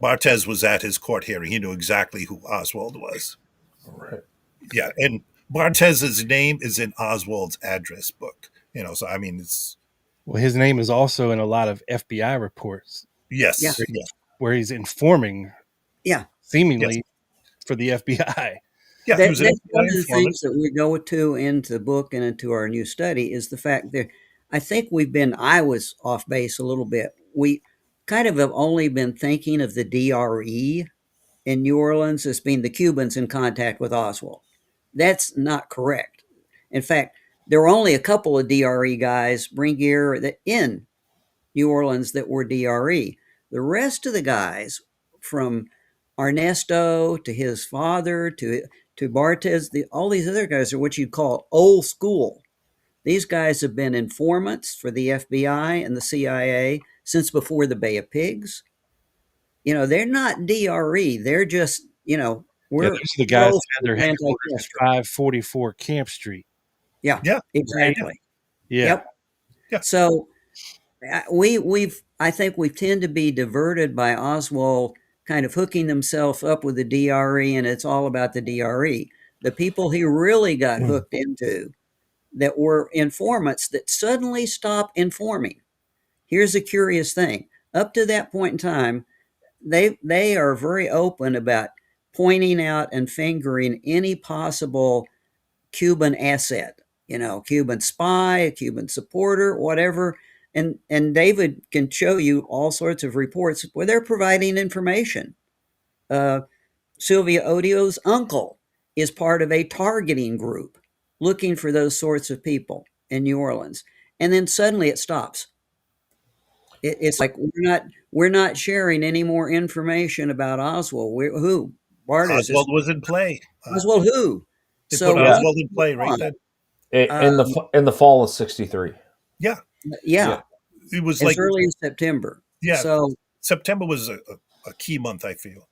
Barthez was at his court hearing. He knew exactly who Oswald was. Right. Yeah, and Bartez's name is in Oswald's address book. So I mean, it's Well, his name is also in a lot of FBI reports yes, Yeah. yeah, where he's informing, Yeah. seemingly, for the FBI. yeah. He was an That's one FBI of the informant. things that we go to into the book and into our new study is the fact that I think I was off base a little bit. We kind of have only been thinking of the DRE in New Orleans as being the Cubans in contact with Oswald. That's not correct. In fact, there were only a couple of DRE guys, Bringier, that in New Orleans that were DRE. The rest of the guys, from Ernesto to his father to to Bartez. All these other guys are what you'd call old school. These guys have been informants for the FBI and the CIA since before the Bay of Pigs. They're not DRE. They're just, Yeah, we're those are the guys that had their headquarters at anti-Castro. 544 Camp Street. Yeah, Yeah. exactly. Yeah. Yep. Yeah. So I think we tend to be diverted by Oswald kind of hooking himself up with the DRE, and it's all about the DRE. The people he really got hooked into that were informants that suddenly stopped informing. Here's a curious thing. Up to that point in time, they are very open about pointing out and fingering any possible Cuban asset, Cuban spy, a Cuban supporter, whatever. And David can show you all sorts of reports where they're providing information. Sylvia Odio's uncle is part of a targeting group looking for those sorts of people in New Orleans. And then suddenly it stops. It's like we're not sharing any more information about Oswald. Who? Bartis Oswald was in play. Oswald who? They So put Oswald in play right on. then. In the fall of '63. Yeah. Yeah. It was As like early as September. Yeah. So September was a key month, I feel.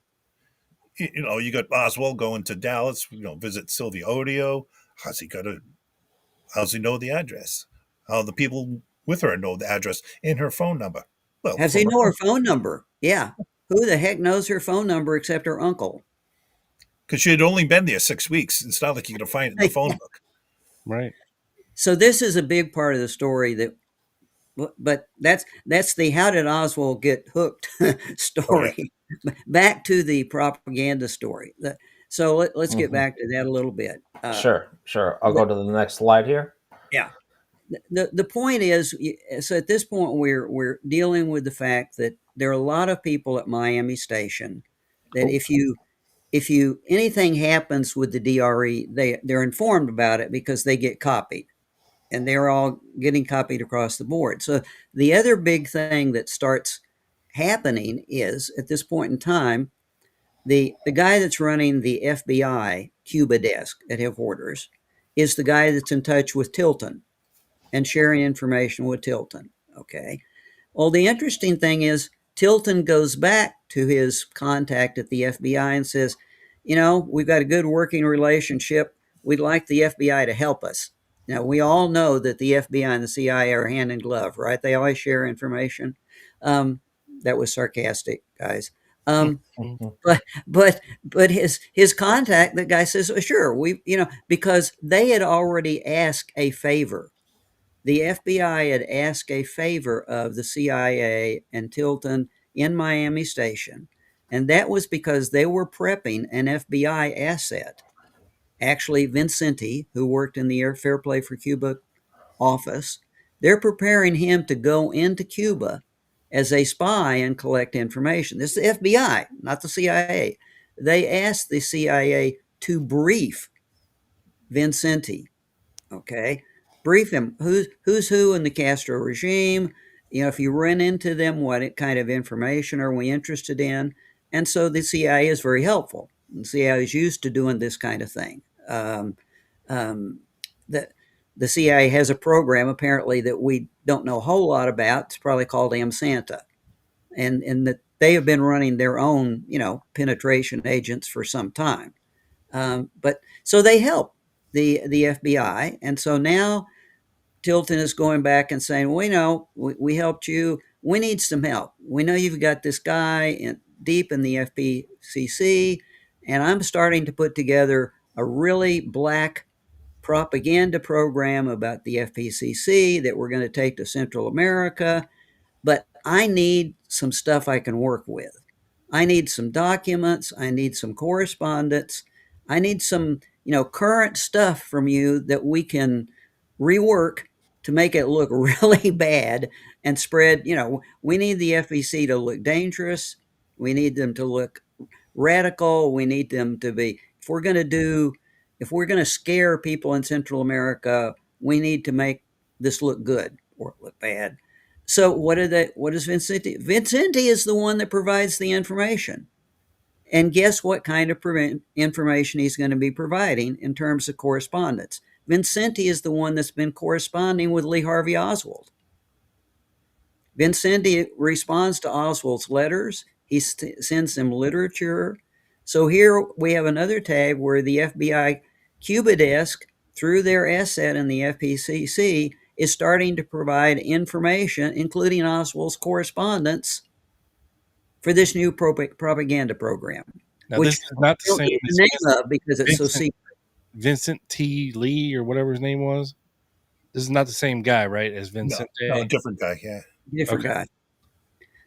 You got Oswald going to Dallas, visit Sylvia Odio. How's he know the address? How the people with her know the address and her phone number? Well, has he know her phone number? Yeah. Who the heck knows her phone number except her uncle? Because she had only been there 6 weeks. It's not like you're going to find it in the phone book. Right. So this is a big part of the story but that's the how did Oswald get hooked story. Back to the propaganda story. So let's get back to that a little bit. Sure. I'll go to the next slide here. Yeah. The point is, so at this point we're dealing with the fact that there are a lot of people at Miami Station that if you anything happens with the DRE, they're informed about it because they get copied. And they're all getting copied across the board. So the other big thing that starts happening is, at this point in time, the guy that's running the FBI Cuba desk at headquarters is the guy that's in touch with Tilton and sharing information with Tilton. Okay. Well, the interesting thing is Tilton goes back to his contact at the FBI and says, we've got a good working relationship. We'd like the FBI to help us. Now, we all know that the FBI and the CIA are hand in glove, right? They always share information. That was sarcastic, guys. But his contact, the guy says, oh, sure, because they had already asked a favor. The FBI had asked a favor of the CIA and Tilton in Miami Station, and that was because they were prepping an FBI asset. Actually, Vincenti, who worked in the Fair Play for Cuba office, they're preparing him to go into Cuba as a spy and collect information. This is the FBI, not the CIA. They asked the CIA to brief Vincenti, okay? Brief him. Who's who in the Castro regime? If you run into them, what kind of information are we interested in? And so the CIA is very helpful. The CIA is used to doing this kind of thing. The CIA has a program apparently that we don't know a whole lot about. It's probably called Santa, and that they have been running their own, penetration agents for some time. But so they help the FBI, and so now Tilton is going back and saying, we helped you. We need some help. We know you've got this guy deep in the FPCC, and I'm starting to put together a really black propaganda program about the FPCC that we're going to take to Central America. But I need some stuff I can work with. I need some documents. I need some correspondence. I need some, current stuff from you that we can rework to make it look really bad and spread. We need the FEC to look dangerous. We need them to look radical. We need them to be, if we're going to scare people in Central America, we need to make this look good or look bad. So what is Vincenti? Vincenti is the one that provides the information. And guess what kind of information he's going to be providing in terms of correspondence? Vincenti is the one that's been corresponding with Lee Harvey Oswald. Vincenti responds to Oswald's letters. He sends him literature. So here we have another tab where the FBI Cuba desk, through their asset in the FPCC, is starting to provide information, including Oswald's correspondence, for this new propaganda program. Now, this is not the same as name of because it's so secret. Vincent T. Lee or whatever his name was. This is not the same guy, right? As Vincent. No, different guy. Yeah, different guy.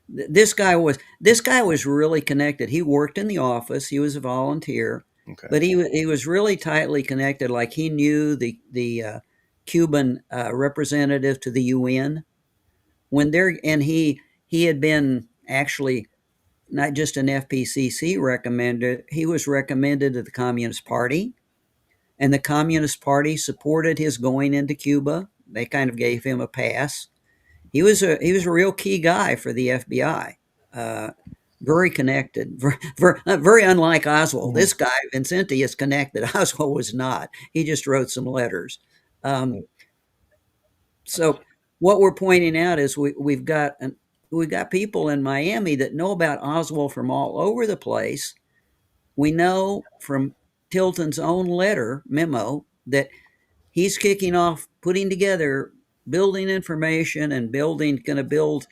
This guy was really connected. He worked in the office. He was a volunteer, but he was really tightly connected. Like he knew the Cuban representative to the UN and he had been actually not just an FPCC recommended. He was recommended to the Communist Party, and the Communist Party supported his going into Cuba. They kind of gave him a pass. He was a real key guy for the FBI. Very connected, very unlike Oswald. This guy, Vincenti, is connected. Oswald was not. He just wrote some letters. So what we're pointing out is we've got people in Miami that know about Oswald from all over the place. We know from Tilton's own memo, that he's kicking off, putting together, building information and going to build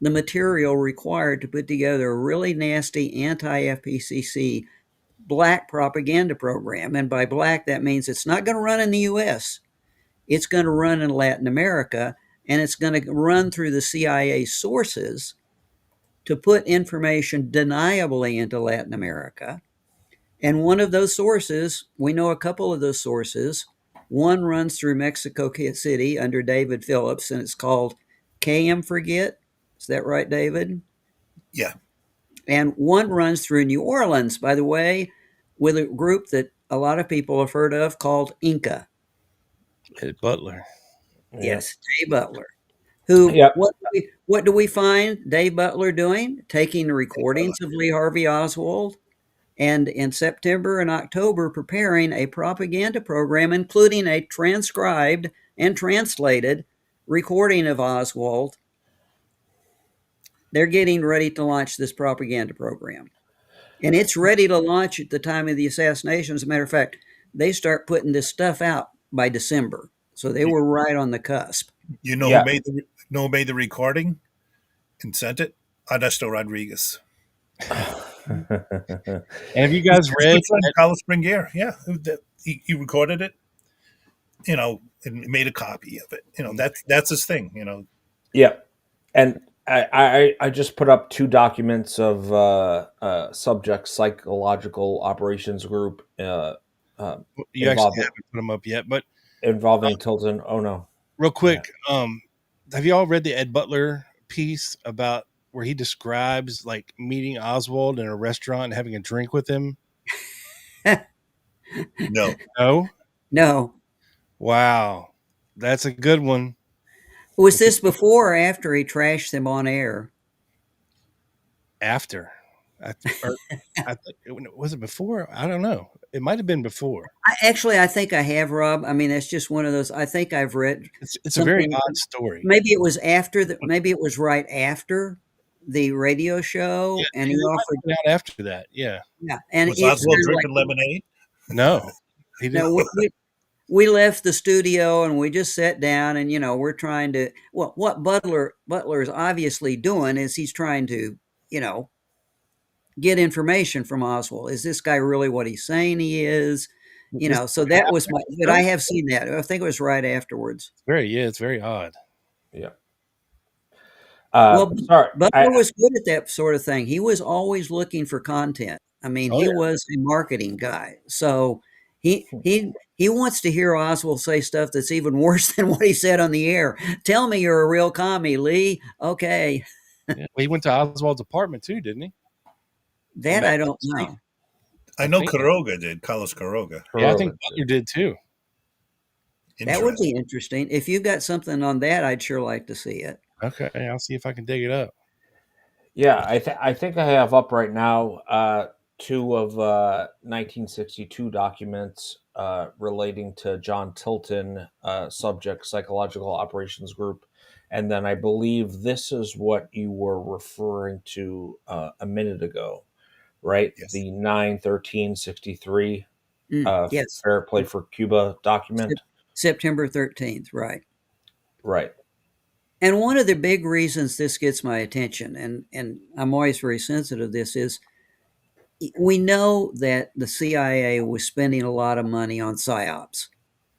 the material required to put together a really nasty anti-FPCC black propaganda program. And by black, that means it's not going to run in the U.S. It's going to run in Latin America, and it's going to run through the CIA sources to put information deniably into Latin America. And one of those sources, we know a couple of those sources. One runs through Mexico City under David Phillips, and it's called KM Forget. Is that right, David? Yeah. And one runs through New Orleans, by the way, with a group that a lot of people have heard of called Inca. Ed Butler. Yes, Dave Butler. Who? Yep. What do we find Dave Butler doing? Taking the recordings of Lee Harvey Oswald, and in September and October preparing a propaganda program, including a transcribed and translated recording of Oswald. They're getting ready to launch this propaganda program. And it's ready to launch at the time of the assassination. As a matter of fact, they start putting this stuff out by December. So they were right on the cusp. You know who made the recording and sent it? Ernesto Rodriguez. And have you guys read Carlos Springier? Yeah, he recorded it, and made a copy of it. That's his thing, Yeah, and I just put up 2 documents of subject psychological operations group. You actually haven't put them up yet, but involving Tilton. Oh no! Real quick, have you all read the Ed Butler piece about where he describes like meeting Oswald in a restaurant and having a drink with him? No. Wow, that's a good one. Was this before or after he trashed him on air? After. Was it before? I don't know. It might have been before. I think I have, Rob. I mean, it's just one of those. I think I've read. It's a very odd story. Maybe it was maybe it was right after the radio show, and he offered out after that. Yeah. And was Oswald drinking lemonade? No, he didn't. No, we left the studio and we just sat down, and we're trying to. Well, what Butler is obviously doing is he's trying to, get information from Oswald. Is this guy really what he's saying he is? So that was but I have seen that. I think it was right afterwards. It's very odd. Yeah. Butler was good at that sort of thing. He was always looking for content. I mean, he was a marketing guy. So he wants to hear Oswald say stuff that's even worse than what he said on the air. Tell me you're a real commie, Lee. Okay. Yeah. Well, he went to Oswald's apartment too, didn't he? That I don't know. I know Quiroga did, Carlos Quiroga. Yeah, I think Butler did too. That would be interesting. If you got something on that, I'd sure like to see it. Okay, I'll see if I can dig it up. Yeah, I think I have up right now two of 1962 documents relating to John Tilton, subject Psychological Operations Group. And then I believe this is what you were referring to a minute ago, right? Yes. The 9/13/63 Yes. Fair Play for Cuba document. September 13th, right. Right. And one of the big reasons this gets my attention, and I'm always very sensitive to this, is we know that the CIA was spending a lot of money on psyops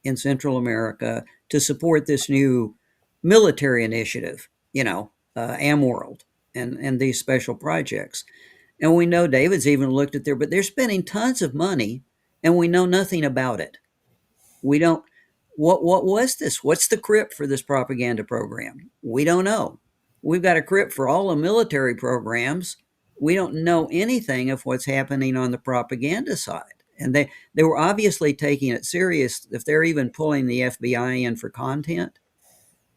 in Central America to support this new military initiative, AmWorld and these special projects. And we know David's even looked at there, but they're spending tons of money and we know nothing about it. We don't, what was this? What's the crypt for this propaganda program? We don't know. We've got a crypt for all the military programs. We don't know anything of what's happening on the propaganda side. And they were obviously taking it serious if they're even pulling the FBI in for content.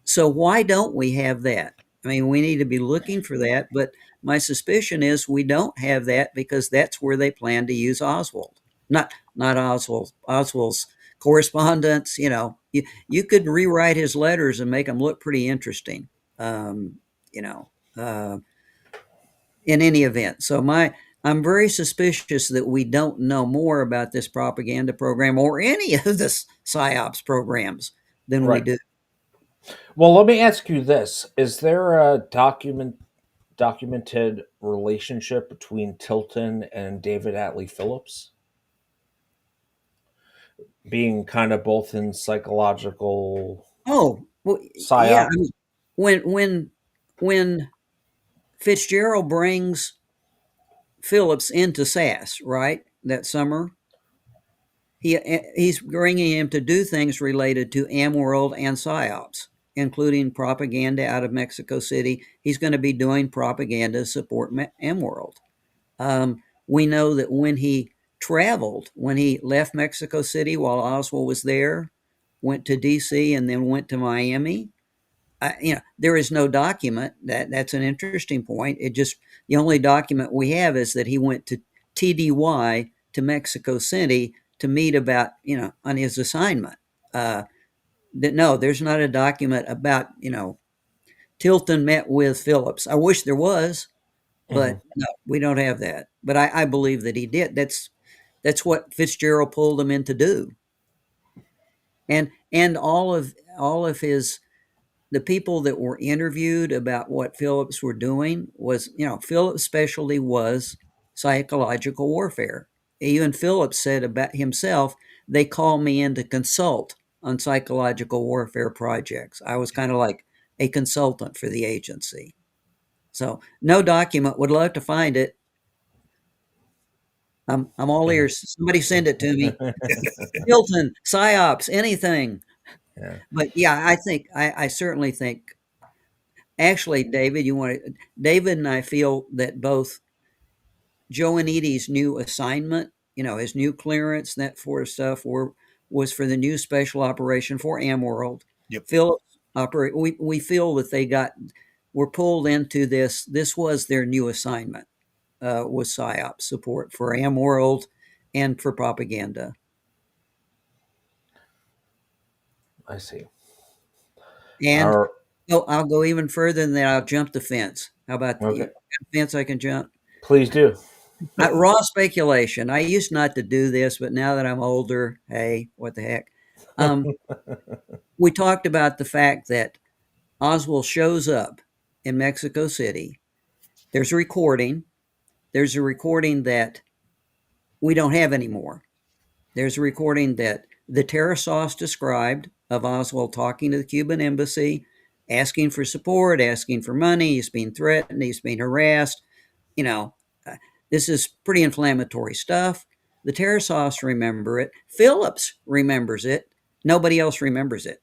So why don't we have that? I mean, we need to be looking for that, but my suspicion is we don't have that because that's where they plan to use Oswald. Not Oswald. Oswald's correspondence, you could rewrite his letters and make them look pretty interesting. You know, in any event. So I'm very suspicious that we don't know more about this propaganda program or any of the psyops programs than we Right. do. Well, let me ask you this: is there a documented relationship between Tilton and David Atlee Phillips, being kind of both in psychological Oh, well, yeah. psyop? I mean, when Fitzgerald brings Phillips into SAS, right, that summer, he's bringing him to do things related to AmWorld and PSYOPs, including propaganda out of Mexico City. He's going to be doing propaganda to support AmWorld. We know that when he traveled, when he left Mexico City while Oswald was there, went to D.C. and then went to Miami, there is no document. That's an interesting point. The only document we have is that he went to TDY to Mexico City to meet about, on his assignment. No, there's not a document about, Tilton met with Phillips. I wish there was, but no, we don't have that. But I believe that he did. That's what Fitzgerald pulled him in to do. And all of his, the people that were interviewed about what Phillips were doing was, Phillips' specialty was psychological warfare. Even Phillips said about himself, they call me in to consult on psychological warfare projects. I was kind of like a consultant for the agency. So no document, would love to find it. I'm all ears. Somebody send it to me. Hilton, PSYOPs, anything. Yeah. But yeah, I certainly think, actually, David, David and I feel that both Joe and Edie's new assignment, his new clearance, that sort of stuff, was for the new special operation for AmWorld. Yep. We feel that were pulled into this. This was their new assignment, was PSYOP support for AmWorld and for propaganda. I see. And I'll go even further than that. I'll jump the fence. How about Okay. the fence I can jump? Please do. Raw speculation. I used not to do this, but now that I'm older, hey, what the heck? We talked about the fact that Oswald shows up in Mexico City. There's a recording. There's a recording that we don't have anymore. There's a recording that the terror sauce described of Oswald talking to the Cuban embassy, asking for support, asking for money. He's being threatened. He's being harassed. This is pretty inflammatory stuff. The terror sauce remember it. Phillips remembers it. Nobody else remembers it.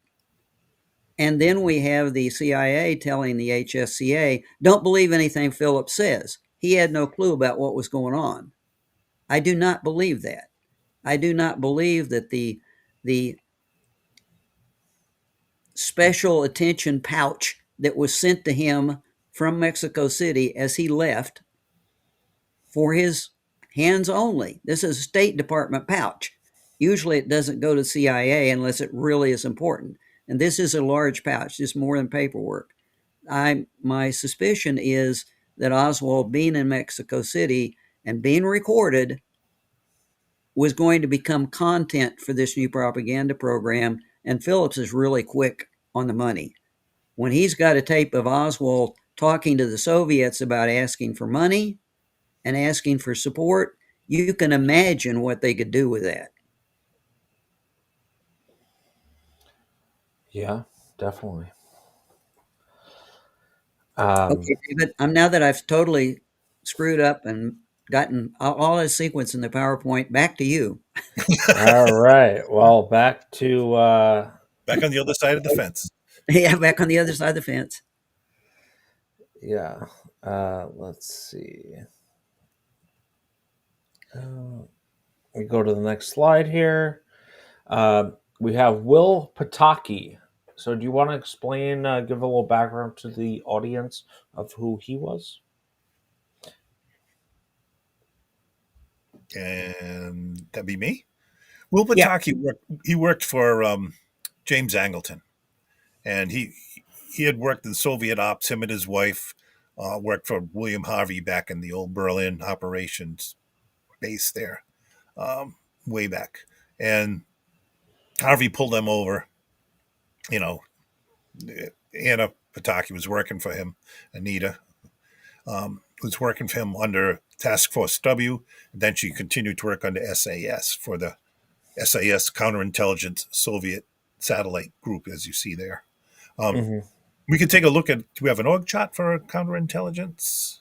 And then we have the CIA telling the HSCA, don't believe anything Phillips says. He had no clue about what was going on. I do not believe that. I do not believe that the special attention pouch that was sent to him from Mexico City as he left for him hands only. This is a State Department pouch. Usually it doesn't go to CIA unless it really is important. And this is a large pouch, just more than paperwork. My suspicion is that Oswald, being in Mexico City and being recorded, was going to become content for this new propaganda program. And Phillips is really quick on the money. When he's got a tape of Oswald talking to the Soviets about asking for money and asking for support, you can imagine what they could do with that. Yeah, definitely. Okay, David, now that I've totally screwed up and gotten all the sequence in the PowerPoint, back to you. All right. Well, back to Back on the other side of the fence. Yeah, back on the other side of the fence. yeah. Let's see. We go to the next slide here. We have Will Pataki. So, do you want to explain, give a little background to the audience of who he was? And that'd be me. Will Pataki worked for James Angleton, and he had worked in Soviet ops. Him and his wife worked for William Harvey back in the old Berlin operations base there, way back. And Harvey pulled them over. You know, Anna Pataki was working for him. Anita was working for him under Task Force W. And then she continued to work under SAS for the SAS counterintelligence Soviet satellite group, as you see there. We can take a look at, do we have an org chart for counterintelligence?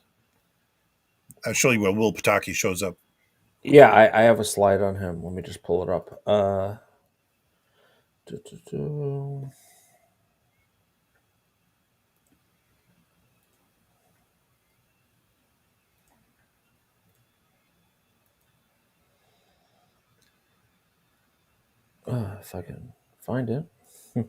I'll show you where Will Pataki shows up. Yeah, I have a slide on him. Let me just pull it up. If I can find it. All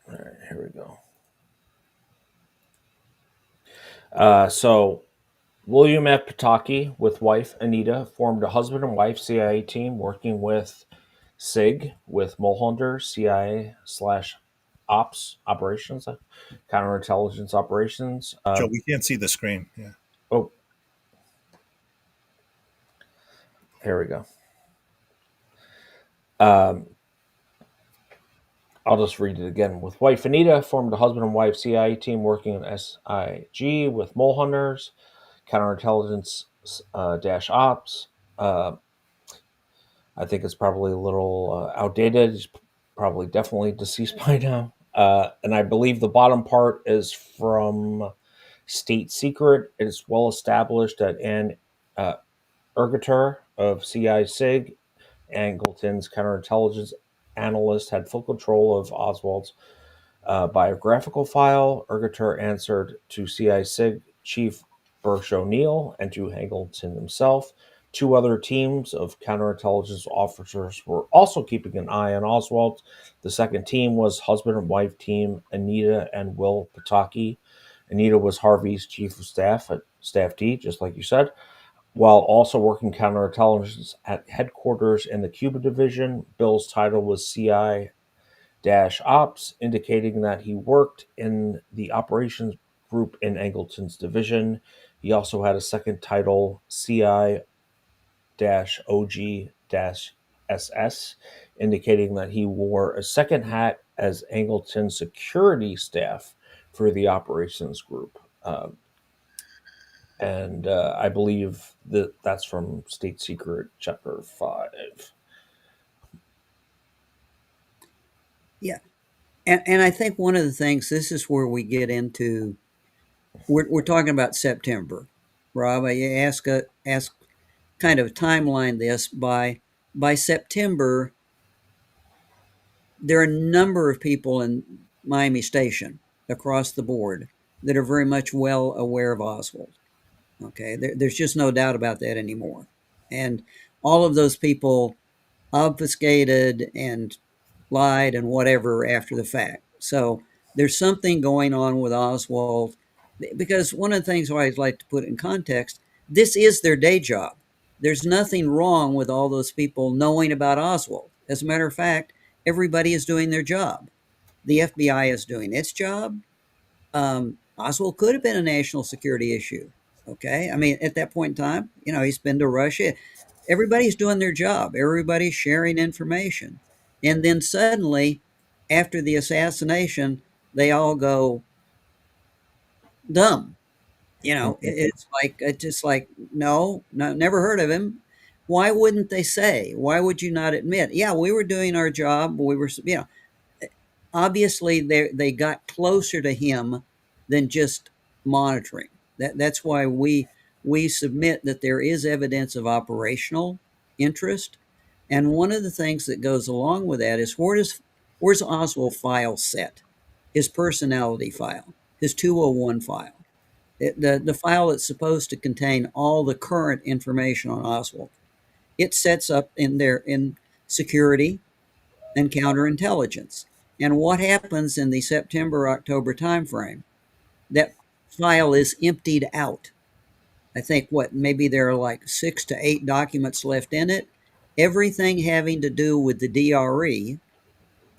right, here we go. So, William F. Pataki with wife Anita formed a husband and wife CIA team working with SIG, with Mulholland, CIA / ops operations, counterintelligence operations. Joe, we can't see the screen. Yeah. Oh, here we go. I'll just read it again. With wife Anita, formed a husband and wife CIA team working in SIG with mole hunters, counterintelligence dash ops. I think it's probably a little outdated. He's probably definitely deceased by now. And I believe the bottom part is from State Secret. It is well established that Ann Ergater of CI SIG, Angleton's counterintelligence analyst, had full control of Oswald's biographical file. Ergater answered to CI SIG Chief Burch O'Neill and to Angleton himself. Two other teams of counterintelligence officers were also keeping an eye on Oswald. The second team was husband and wife team Anita and Will Pataki. Anita was Harvey's chief of staff at Staff D, just like you said, while also working counterintelligence at headquarters in the Cuba division. Bill's title was CI Ops, indicating that he worked in the operations group in Angleton's division. He also had a second title, CI OG SS, indicating that he wore a second hat as Angleton's security staff for the operations group. And I believe that's from State Secret Chapter 5. Yeah. And I think one of the things, this is where we get into, we're talking about September. Rob, I ask kind of timeline this by September. There are a number of people in Miami Station across the board that are very much well aware of Oswald. Okay, there's just no doubt about that anymore. And all of those people obfuscated and lied and whatever after the fact. So there's something going on with Oswald, because one of the things I always like to put in context, this is their day job. There's nothing wrong with all those people knowing about Oswald. As a matter of fact, everybody is doing their job. The FBI is doing its job. Oswald could have been a national security issue. Okay. I mean, at that point in time, he's been to Russia. Everybody's doing their job, everybody's sharing information. And then suddenly, after the assassination, they all go dumb. It's just like, no, never heard of him. Why wouldn't they say? Why would you not admit? Yeah, we were doing our job. We were, obviously they got closer to him than just monitoring. That's why we submit that there is evidence of operational interest. And one of the things that goes along with that is where's Oswald file set? His personality file, his 201 file. The file that's supposed to contain all the current information on Oswald. It sets up in there in security and counterintelligence. And what happens in the September-October timeframe? That file is emptied out. I think maybe there are like 6 to 8 documents left in it. Everything having to do with the DRE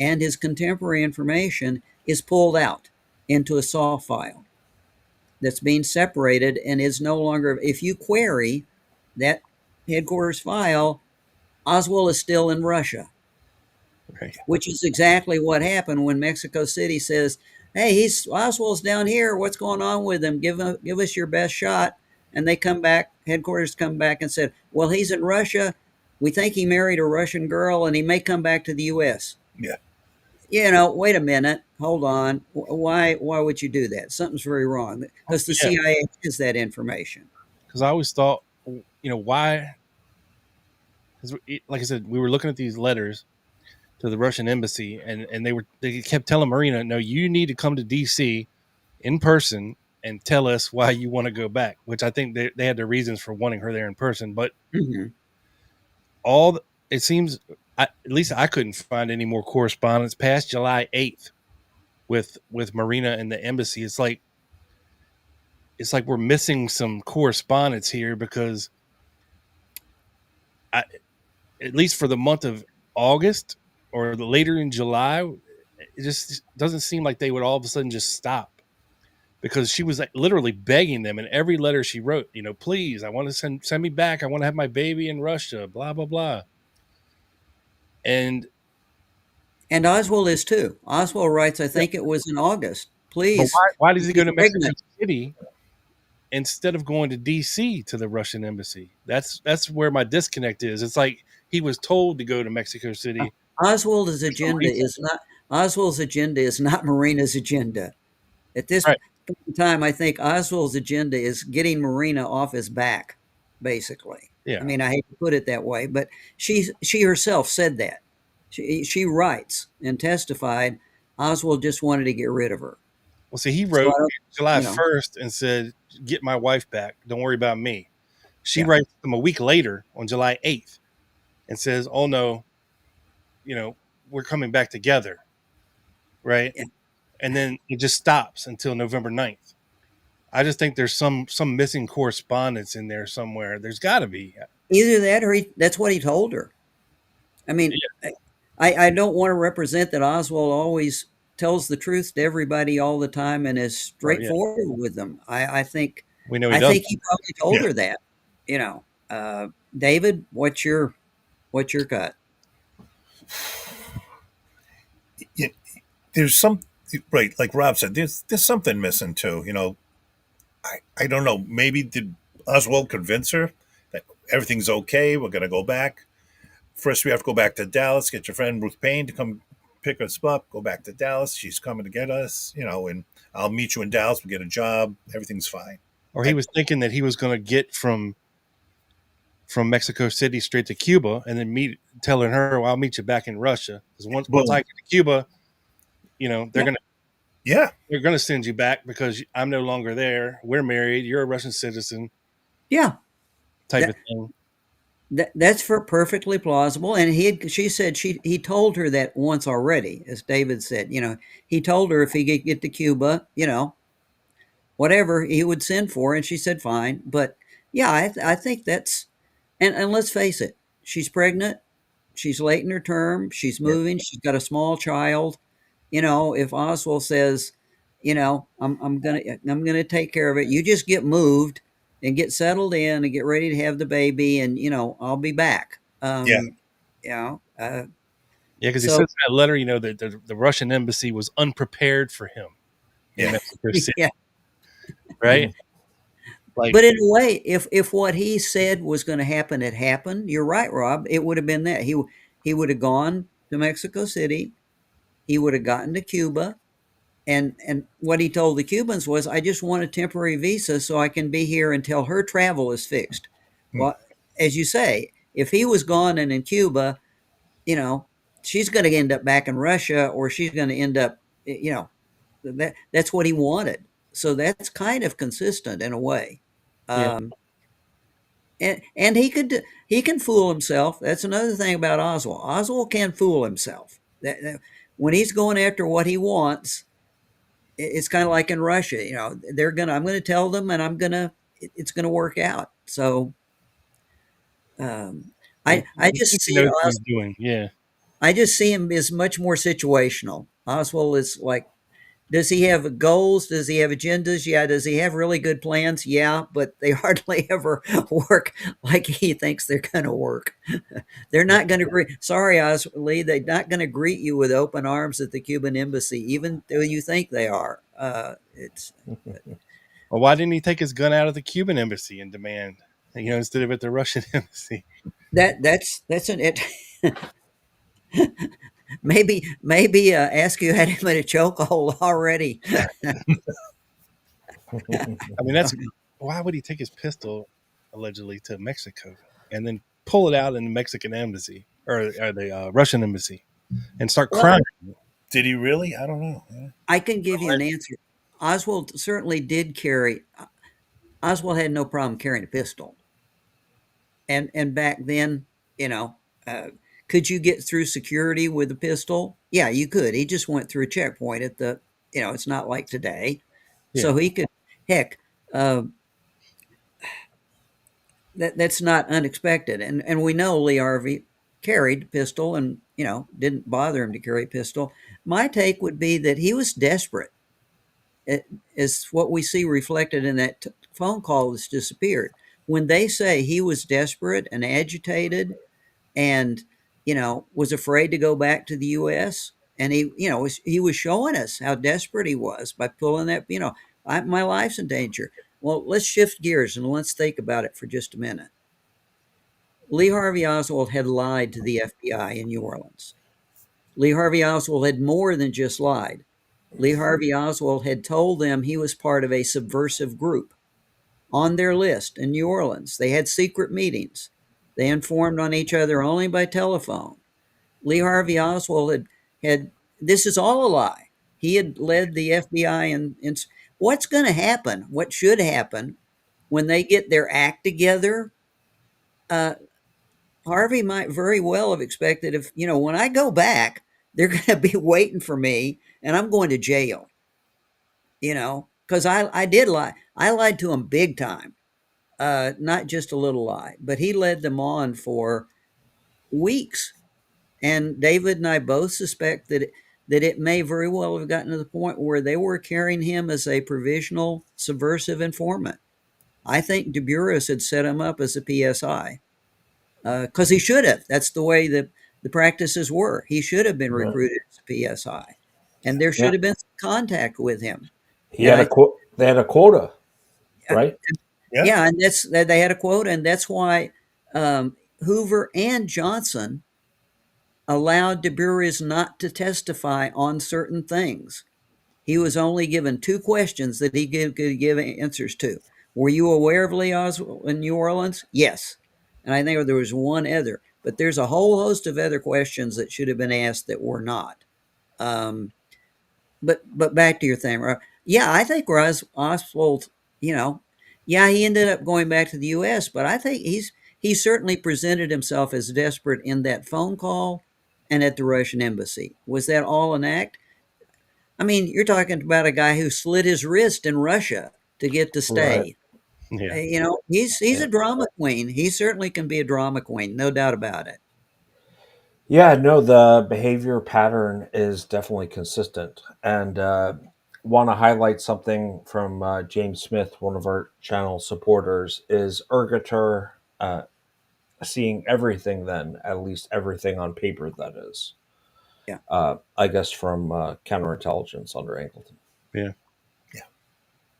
and his contemporary information is pulled out into a SAW file that's being separated and is no longer, if you query that headquarters file, Oswald is still in Russia. Right. Which is exactly what happened when Mexico City says, hey, Oswald's down here. What's going on with him? Give us your best shot. And they come back, headquarters come back and said, well, he's in Russia. We think he married a Russian girl and he may come back to the U.S. Yeah. Wait a minute. Hold on. Why would you do that? Something's very wrong. Because the CIA has that information. Because I always thought, why? Because, like I said, we were looking at these letters to the Russian embassy, and they kept telling Marina, no, you need to come to D.C. in person and tell us why you want to go back, which I think they had their reasons for wanting her there in person. But it seems, at least I couldn't find any more correspondence past July 8th with Marina and the embassy. It's like we're missing some correspondence here, because at least for the month of August or later in July, it just doesn't seem like they would all of a sudden just stop, because she was literally begging them in every letter she wrote, please, I want to send me back. I want to have my baby in Russia, blah, blah, blah. And Oswald is too. Oswald writes, I think it was in August. Please. Why does he go to Mexico City instead of going to D.C. to the Russian embassy? That's where my disconnect is. It's like he was told to go to Mexico City. Oswald's agenda is not Marina's agenda. At this point in time, I think Oswald's agenda is getting Marina off his back, basically. Yeah. I mean, I hate to put it that way, but she herself said that. She writes and testified Oswald just wanted to get rid of her. Well, see, he wrote July 1st and said, get my wife back. Don't worry about me. She writes them a week later on July 8th and says, oh, no, we're coming back together. Right. Yeah. And then it just stops until November 9th. I just think there's some missing correspondence in there somewhere. There's got to be. Either that or that's what he told her. I mean, I don't want to represent that Oswald always tells the truth to everybody all the time and is straightforward with them. I think we know he probably told her that. David, what's your cut? There's some right, like Rob said. There's something missing too. I don't know. Maybe did Oswald convince her that everything's okay? We're gonna go back. First, we have to go back to Dallas. Get your friend Ruth Payne to come pick us up. Go back to Dallas. She's coming to get us. And I'll meet you in Dallas. We'll get a job. Everything's fine. Or he was thinking that he was going to get from Mexico City straight to Cuba, and then telling her, well, I'll meet you back in Russia. Because once I get to Cuba, they're going to send you back because I'm no longer there. We're married. You're a Russian citizen. Yeah. Type of thing. That's for perfectly plausible. And she said he told her that once already, as David said. He told her if he could get to Cuba, whatever he would send for her, and she said fine. But yeah, I think that's and let's face it, she's pregnant, she's late in her term, she's Yeah. moving, she's got a small child. If Oswald says, I'm gonna take care of it, you just get moved and get settled in and get ready to have the baby, and I'll be back. Yeah. You know, uh, Yeah, because he says so in that letter, that the Russian embassy was unprepared for him in Yeah. Mexico City, yeah. right? Like, But in a way, if what he said was going to happen had happened, you're right, Rob. It would have been that he would have gone to Mexico City. He would have gotten to Cuba, and what he told the Cubans was, "I just want a temporary visa so I can be here until her travel is fixed." Hmm. Well, as you say, if he was gone and in Cuba, you know, she's going to end up back in Russia, or she's going to end up, that's what he wanted. So that's kind of consistent in a way. yeah, Um, and he can fool himself. That's another thing about Oswald. Oswald can fool himself. When he's going after what he wants, it's kind of like in Russia. I'm gonna tell them, and it's gonna work out. So um, yeah. I I just think he see knows what he's doing. Yeah, I just see him as much more situational. Oswald is like, does he have goals? Does he have agendas? Yeah. Does he have really good plans? Yeah, but they hardly ever work like he thinks they're going to work. They're not going to greet. Sorry, Lee, they're not going to greet you with open arms at the Cuban embassy, even though you think they are. It's well, why didn't he take his gun out of the Cuban embassy and demand, instead of at the Russian embassy? that's an it. Maybe Askew had him in a chokehold already. I mean, that's why would he take his pistol allegedly to Mexico and then pull it out in the Mexican embassy or the Russian embassy and start Well, crying? Did he really? I don't know. Yeah. I can give you an answer. Oswald certainly did carry. Oswald had no problem carrying a pistol, and back then, you know, uh, could you get through security with a pistol? Yeah, you could. He just went through a checkpoint at the. It's not like today, Yeah, so he could. Heck, uh, that's not unexpected, and we know Lee Harvey carried a pistol, and didn't bother him to carry a pistol. My take would be that he was desperate. It is what we see reflected in that phone call that's disappeared. When they say he was desperate and agitated and, was afraid to go back to the U.S., and he was showing us how desperate he was by pulling that, my life's in danger. Well, let's shift gears and let's think about it for just a minute. Lee Harvey Oswald had lied to the FBI in New Orleans. Lee Harvey Oswald had more than just lied. Lee Harvey Oswald had told them he was part of a subversive group on their list in New Orleans. They had secret meetings. They informed on each other only by telephone. Lee Harvey Oswald had this is all a lie. He had led the FBI, and what's going to happen, what should happen when they get their act together? Uh, Harvey might very well have expected, if, when I go back, they're going to be waiting for me and I'm going to jail. Because I did lie. I lied to him big time, not just a little lie, but he led them on for weeks. And David and I both suspect that it may very well have gotten to the point where they were carrying him as a provisional subversive informant. I think DeBuris had set him up as a PSI because he should have. That's the way that the practices were. He should have been Right. recruited as a PSI, and there Yeah. should have been some contact with him. He And had they had a quota, right? Yeah. Yeah, and they had a quote, and that's why Hoover and Johnson allowed DeBuris not to testify on certain things. He was only given two questions that he could give answers to. Were you aware of Lee Oswald in New Orleans? Yes. And I think there was one other, but there's a whole host of other questions that should have been asked that were not. Um, but back to your thing, right? Yeah, I think Oswald, yeah, he ended up going back to the U.S., but I think he certainly presented himself as desperate in that phone call and at the Russian embassy. Was that all an act? I mean, you're talking about a guy who slit his wrist in Russia to get to Right. stay. Yeah. You know, he's a drama queen. He certainly can be a drama queen, no doubt about it. Yeah, no, the behavior pattern is definitely consistent. And want to highlight something from James Smith, one of our channel supporters, is Ergator seeing everything then, at least everything on paper, that is. Yeah. I guess from counterintelligence under Angleton. Yeah.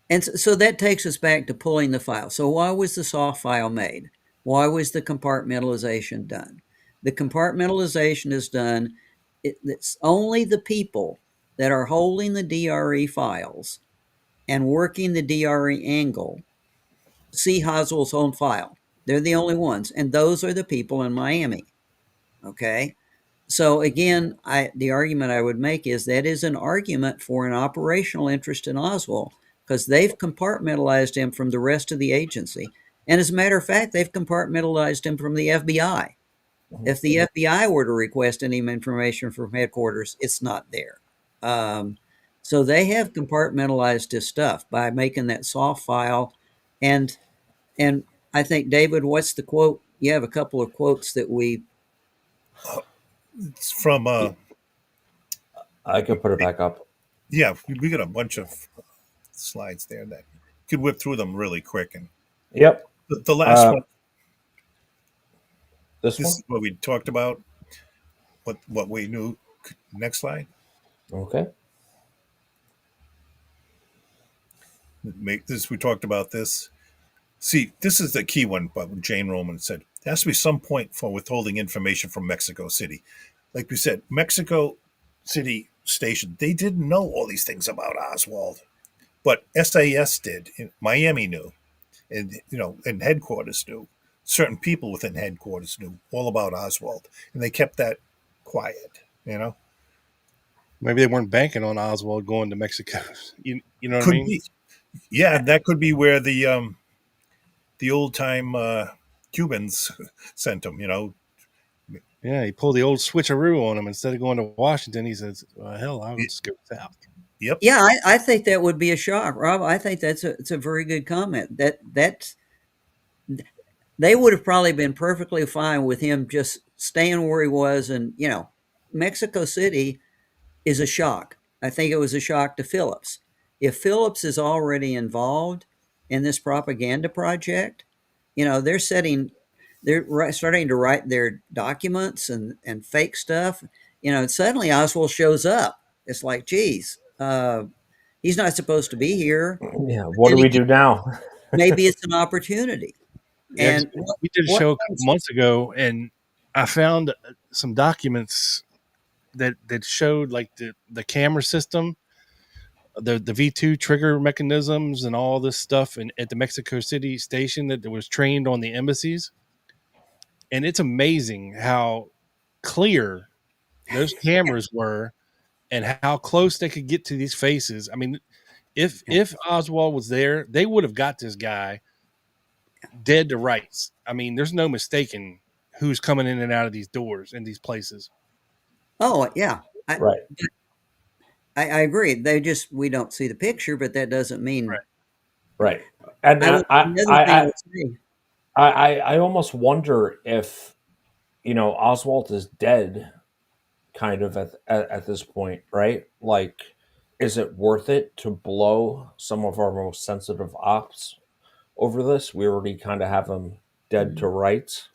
And so that takes us back to pulling the file. So why was the soft file made? Why was the compartmentalization done? The compartmentalization is done. It's only the people that are holding the DRE files and working the DRE angle see Oswald's own file. They're the only ones. And those are the people in Miami. Okay. So again, the argument I would make is that is an argument for an operational interest in Oswald, because they've compartmentalized him from the rest of the agency. And as a matter of fact, they've compartmentalized him from the FBI. If the FBI were to request any information from headquarters, it's not there. So they have compartmentalized his stuff by making that soft file. And I think, David, what's the quote? You have a couple of quotes that we... It's from I could put it back up. yeah, we got a bunch of slides there that you could whip through them really quick. And Yep. the last one, This this one? is what we talked about, what we knew. Next slide. Okay. Make this. We talked about this. See, this is the key one. But Jane Roman said there has to be some point for withholding information from Mexico City. Like we said, Mexico City station, they didn't know all these things about Oswald, but SAS did. Miami knew, and and headquarters knew. Certain people within headquarters knew all about Oswald, and they kept that quiet. Maybe they weren't banking on Oswald going to Mexico. You know what Could I mean? be, yeah, that could be where the old time Cubans sent him. Yeah, he pulled the old switcheroo on him. Instead of going to Washington, he says, well, hell, I'll just go south. Yep. Yeah, I think that would be a shock, Rob. I think it's a very good comment. That they would have probably been perfectly fine with him just staying where he was. And Mexico City is a shock. I think it was a shock to Phillips. If Phillips is already involved in this propaganda project, they're starting to write their documents and fake stuff. And suddenly Oswald shows up. It's like, geez, he's not supposed to be here. Yeah. What do we do now? Maybe it's an opportunity. Yeah, And we did a show a couple months ago, and I found some documents that showed like the camera system, the V2 trigger mechanisms, and all this stuff at the Mexico City station that was trained on the embassies. And it's amazing how clear those cameras were and how close they could get to these faces. I mean, if Oswald was there, they would have got this guy dead to rights. I mean, there's no mistaking who's coming in and out of these doors in these places. oh yeah, Right. I agree. We don't see the picture, but that doesn't mean Right. And another thing I would say. I almost wonder if Oswald is dead, kind of at this point, right? Like, is it worth it to blow some of our most sensitive ops over this? We already kind of have them dead to rights,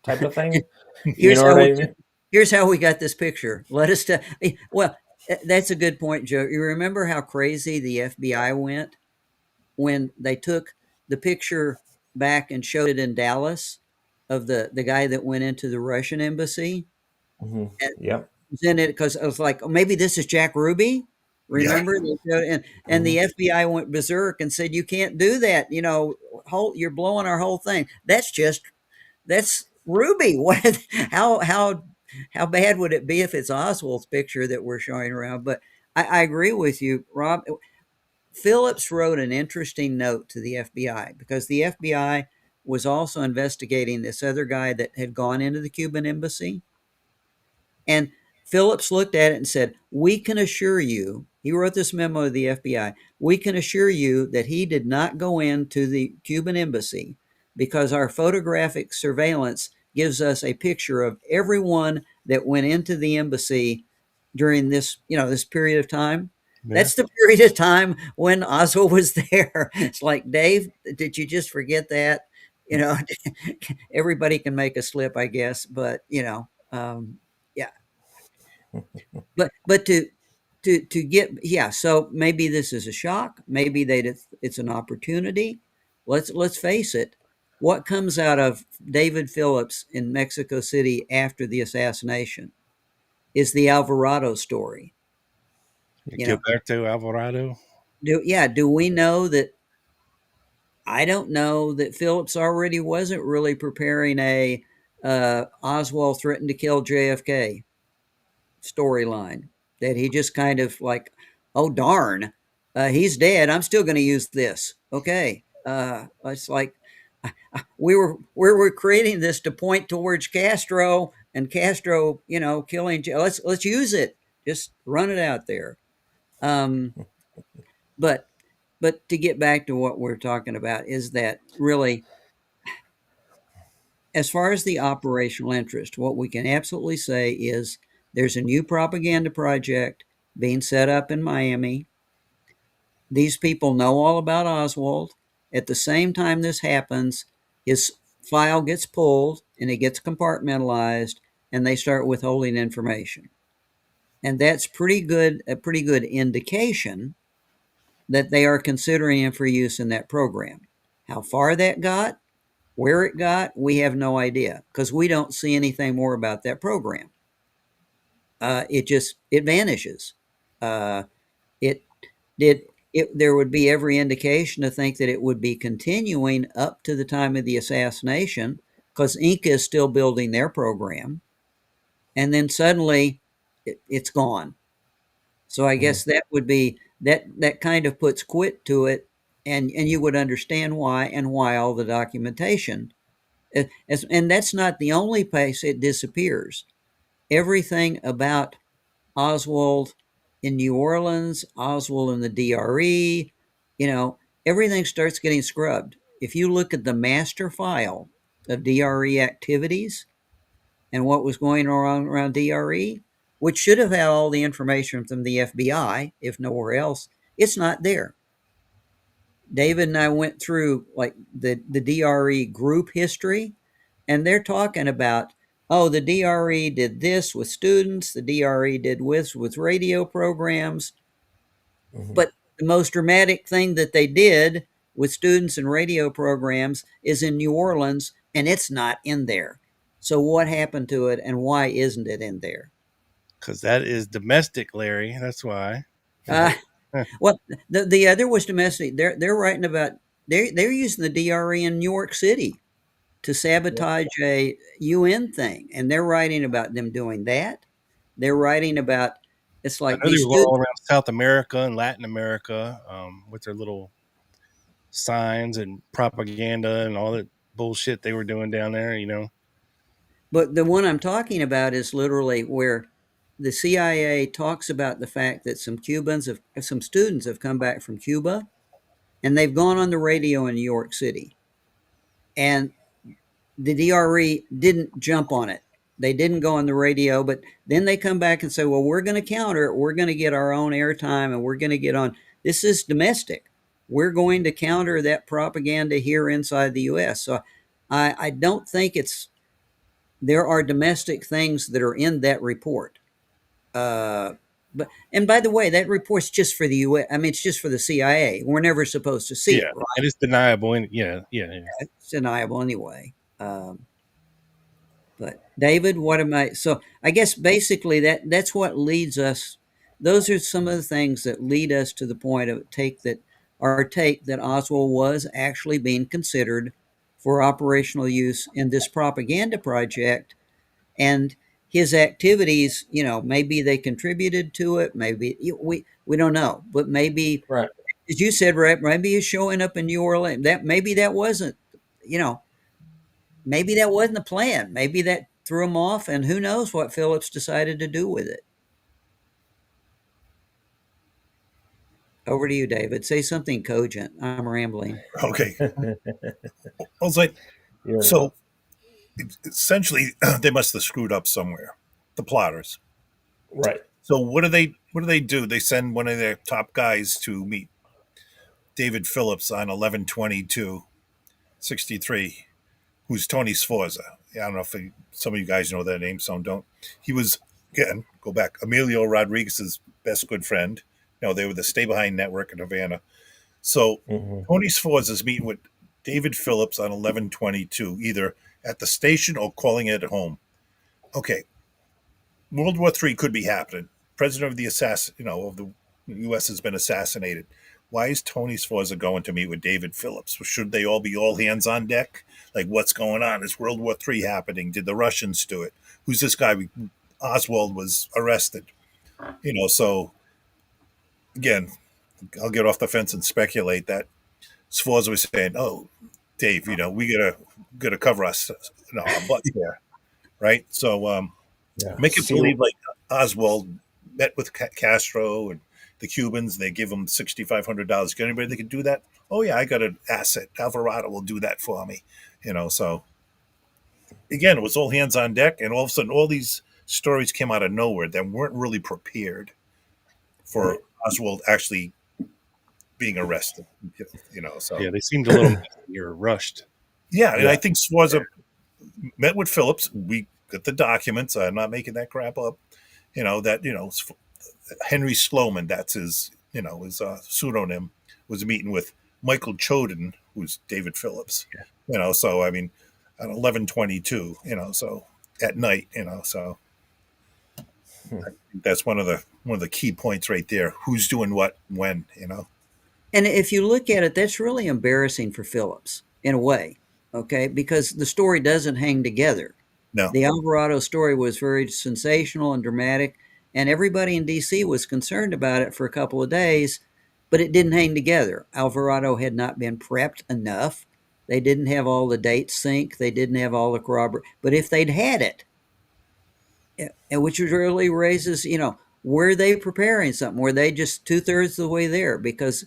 type of thing. You know what I mean? Here's how we got this picture. Let us well, that's a good point, Joe. You remember how crazy the FBI went when they took the picture back and showed it in Dallas of the guy that went into the Russian embassy? Mm-hmm. Yep. In it, because I was like, oh, maybe this is Jack Ruby. Remember? Yeah. And the FBI went berserk and said, you can't do that. You're blowing our whole thing. That's Ruby. What? How bad would it be if it's Oswald's picture that we're showing around? But I agree with you, Rob. Phillips wrote an interesting note to the FBI because the FBI was also investigating this other guy that had gone into the Cuban embassy. And Phillips looked at it and said, "We can assure you," he wrote this memo to the FBI, "we can assure you that he did not go into the Cuban embassy because our photographic surveillance gives us a picture of everyone that went into the embassy during this, this period of time." Yeah. That's the period of time when Oswald was there. It's like, Dave, did you just forget that? Everybody can make a slip, I guess, but yeah. But to get, yeah, so maybe this is a shock, maybe it's an opportunity. Let's face it, what comes out of David Phillips in Mexico City after the assassination is the Alvarado story. Gilberto Alvarado. Do we know that? I don't know that Phillips already wasn't really preparing a Oswald threatened to kill JFK storyline, that he just kind of like, oh darn, he's dead, I'm still going to use this. Okay, it's like we were creating this to point towards Castro, and Castro, killing. Let's use it. Just run it out there. But to get back to what we're talking about is that really, as far as the operational interest, what we can absolutely say is there's a new propaganda project being set up in Miami. These people know all about Oswald. At the same time this happens, his file gets pulled and it gets compartmentalized, and they start withholding information. And that's a pretty good indication that they are considering him for use in that program. How far that got, where it got, we have no idea, because we don't see anything more about that program. It vanishes. There would be every indication to think that it would be continuing up to the time of the assassination, because Inca is still building their program, and then suddenly it's gone. So I guess that would be that kind of puts quit to it, and you would understand why, and why all the documentation. And that's not the only place it disappears. Everything about Oswald in New Orleans, Oswald in the DRE, everything starts getting scrubbed. If you look at the master file of DRE activities and what was going on around DRE, which should have had all the information from the FBI, if nowhere else, it's not there. David and I went through like the DRE group history, and they're talking about, oh, the DRE did this with students, the DRE did with radio programs. But the most dramatic thing that they did with students and radio programs is in New Orleans, and it's not in there. So what happened to it, and why isn't it in there? Because that is domestic, Larry. That's why. Well, the other was domestic. They're writing about they're using the DRE in New York City to sabotage a UN thing, and they're writing about them doing that. They're writing about, it's like these all around South America and Latin America with their little signs and propaganda and all that bullshit they were doing down there, But the one I'm talking about is literally where the CIA talks about the fact that some students have come back from Cuba, and they've gone on the radio in New York City. And the DRE didn't jump on it. They didn't go on the radio, but then they come back and say, well, we're going to counter it. We're going to get our own airtime, and we're going to get on. This is domestic. We're going to counter that propaganda here inside the U.S. So I don't think there are domestic things that are in that report. And by the way, that report's just for the U.S. I mean, it's just for the CIA. We're never supposed to see it. Right? It is deniable. It's deniable anyway. But David, so I guess basically that's what leads us. Those are some of the things that lead us to the point of our take that Oswald was actually being considered for operational use in this propaganda project, and his activities, maybe they contributed to it. Maybe we don't know, but maybe, right, as you said, right, maybe he's showing up in New Orleans. Maybe that wasn't, maybe that wasn't the plan. Maybe that threw him off, and who knows what Phillips decided to do with it. Over to you, David. Say something cogent. I'm rambling. Okay. I was like, Yeah. so essentially, they must have screwed up somewhere, the plotters. Right. So what do they do? They send one of their top guys to meet David Phillips on 11/22/63, who's Tony Sforza. I don't know if some of you guys know that name, some don't. He was, again, go back, Emilio Rodriguez's best good friend. They were the Stay Behind Network in Havana. So Tony Sforza's meeting with David Phillips on 11/22, either at the station or calling it at home. Okay, World War III could be happening. President of the of the U.S. has been assassinated. Why is Tony Sforza going to meet with David Phillips? Should they all be all hands on deck? Like, what's going on? Is World War III happening? Did the Russians do it? Who's this guy? Oswald was arrested. So again, I'll get off the fence and speculate that Sforza was saying, "Oh, Dave, we gotta cover us, our butt here, right?" So make it believe like Oswald met with Castro and the Cubans. They give him $6,500. Get anybody that can do that? Oh yeah, I got an asset. Alvarado will do that for me. So again, it was all hands on deck, and all of a sudden, all these stories came out of nowhere that weren't really prepared for Oswald actually being arrested. So Yeah, they seemed a little you're rushed. yeah, and I think Sforza met with Phillips. We got the documents. I'm not making that crap up. Henry Sloman, that's his pseudonym, was meeting with Michael Choden, who's David Phillips. So I mean, at 11/22, so at night, so I think that's one of the key points right there. Who's doing what when, And if you look at it, that's really embarrassing for Phillips in a way, okay? Because the story doesn't hang together. No. The Alvarado story was very sensational and dramatic, and everybody in D.C. was concerned about it for a couple of days, but it didn't hang together. Alvarado had not been prepped enough. They didn't have all the dates sync. They didn't have all the corroboration. But if they'd had it, which really raises, were they preparing something? Were they just 2/3 of the way there? Because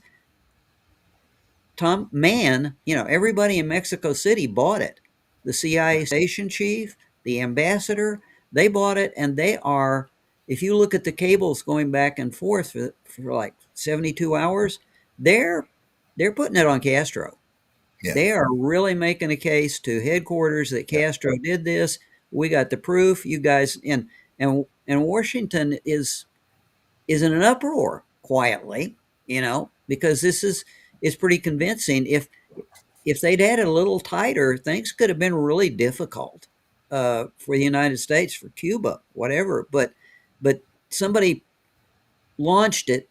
Tom Mann, everybody in Mexico City bought it. The CIA station chief, the ambassador, they bought it, and they are, if you look at the cables going back and forth for like 72 hours, they're putting it on Castro. Yeah. They are really making a case to headquarters that Castro did this. We got the proof. You guys, and Washington is in an uproar quietly, because this is pretty convincing. If they'd had it a little tighter, things could have been really difficult for the United States, for Cuba, whatever. But somebody launched it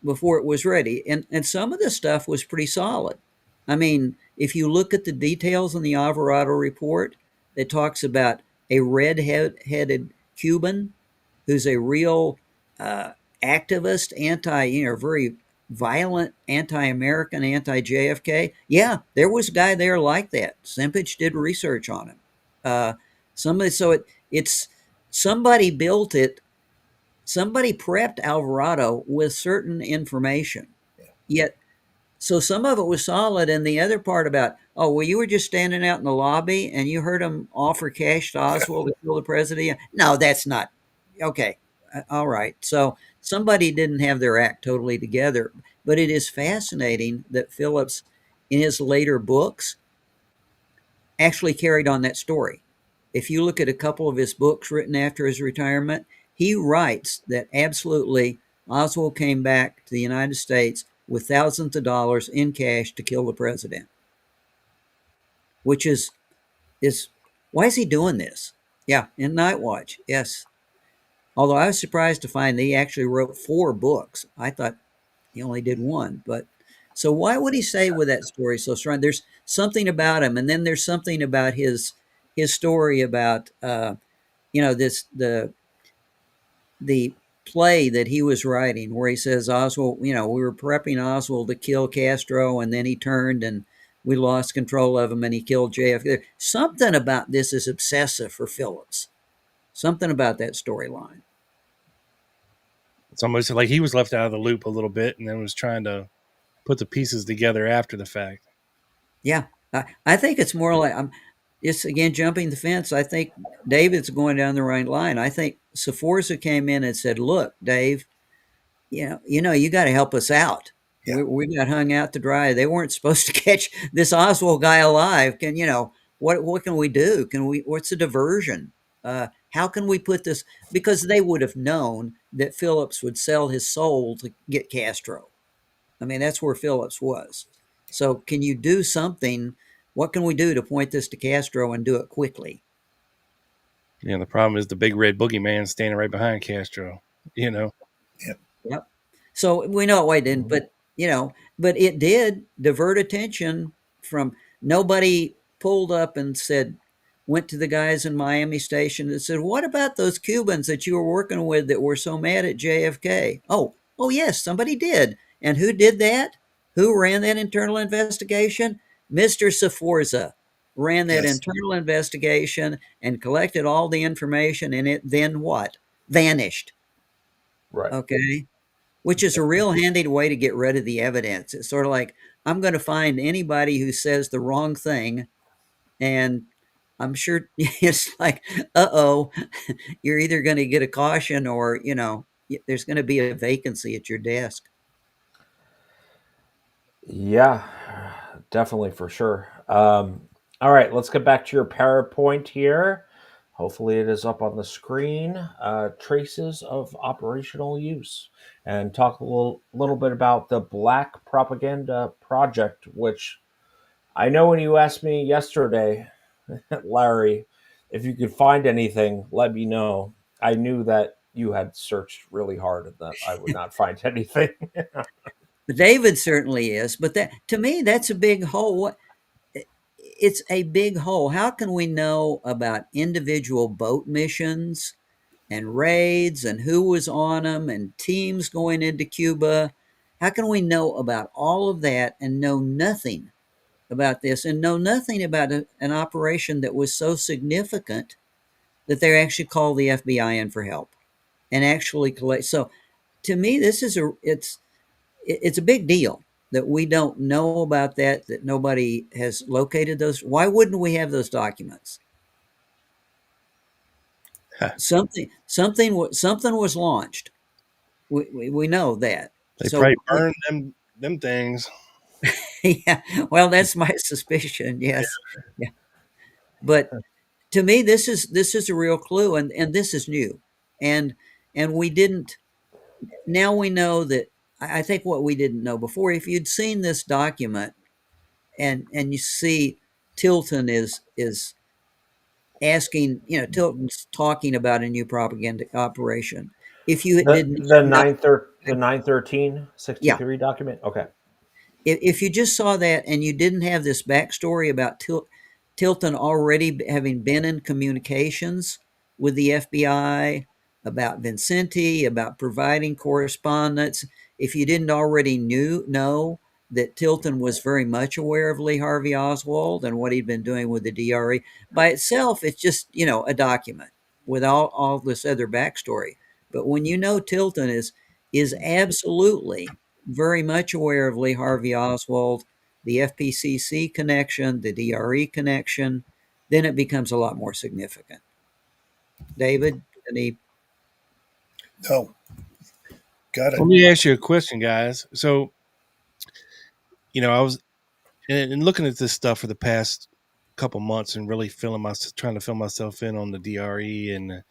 before it was ready, and some of the stuff was pretty solid. I mean, if you look at the details in the Alvarado report, it talks about a red-headed Cuban who's a real activist, very violent, anti-American, anti-JFK. Yeah, there was a guy there like that. Simpich did research on him. It's somebody built it. Somebody prepped Alvarado with certain information. Yet, so some of it was solid, and the other part about, oh, well, you were just standing out in the lobby and you heard him offer cash to Oswald to kill the president. No, that's not okay. All right. So somebody didn't have their act totally together, but it is fascinating that Phillips, in his later books, actually carried on that story. If you look at a couple of his books written after his retirement, he writes that absolutely Oswald came back to the United States with thousands of dollars in cash to kill the president, which is why is he doing this? Yeah, in Night Watch, yes. Although I was surprised to find that he actually wrote 4 books. I thought he only did 1. But so why would he say with that story so strong? There's something about him, and then there's something about his story about the play that he was writing, where he says Oswald, we were prepping Oswald to kill Castro, and then he turned and we lost control of him and he killed JFK. Something about this is obsessive for Phillips. Something about that storyline. It's almost like he was left out of the loop a little bit and then was trying to put the pieces together after the fact. Yeah, I think it's more like it's again jumping the fence. I think David's going down the right line. I think Sforza came in and said, "Look, Dave, you got to help us out. Yeah. We got hung out to dry. They weren't supposed to catch this Oswald guy alive. What can we do? What's the diversion? How can we put this? Because they would have known that Phillips would sell his soul to get Castro. I mean, that's where Phillips was. So can you do something? What can we do to point this to Castro and do it quickly? The problem is the big red boogeyman standing right behind Castro, Yep. So we know it didn't, but it did divert attention from nobody pulled up and went to the guys in Miami station and said, what about those Cubans that you were working with that were so mad at JFK? Oh, yes, somebody did. And who did that? Who ran that internal investigation? Mr. Sforza ran that internal investigation and collected all the information, and it then what? Vanished. Right. Okay. Which is a real handy way to get rid of the evidence. It's sort of like, I'm going to find anybody who says the wrong thing, and I'm sure it's like, you're either going to get a caution or, there's going to be a vacancy at your desk. Yeah, definitely for sure. All right, let's get back to your PowerPoint here. Hopefully it is up on the screen. Traces of operational use. And talk a little bit about the Black Propaganda Project, which I know when you asked me yesterday, Larry, if you could find anything, let me know. I knew that you had searched really hard and that I would not find anything. David certainly is, but to me, that's a big hole. It's a big hole. How can we know about individual boat missions and raids and who was on them and teams going into Cuba? How can we know about all of that and know nothing about this and know nothing about an operation that was so significant that they actually called the FBI in for help and actually collect? So to me, this is it's a big deal that we don't know about that nobody has located those. Why wouldn't we have those documents? Something was launched. We know that. They probably burned them things. Yeah, well, that's my suspicion. Yes, yeah. But to me, this is a real clue, and this is new, and we didn't. Now we know that. I think what we didn't know before, if you'd seen this document, and you see Tilton is asking, Tilton's talking about a new propaganda operation. If you didn't the 91363 document, okay. If you just saw that and you didn't have this backstory about Tilton already having been in communications with the FBI, about Vincenti, about providing correspondence, if you didn't already know that Tilton was very much aware of Lee Harvey Oswald and what he'd been doing with the DRE, by itself, it's just, a document with all this other backstory. But when you know Tilton is absolutely very much aware of Lee Harvey Oswald, the FPCC connection, the DRE connection, then it becomes a lot more significant. David, any? No. Got it. Let me ask you a question, guys. So, I was and looking at this stuff for the past couple months and really trying to fill myself in on the DRE and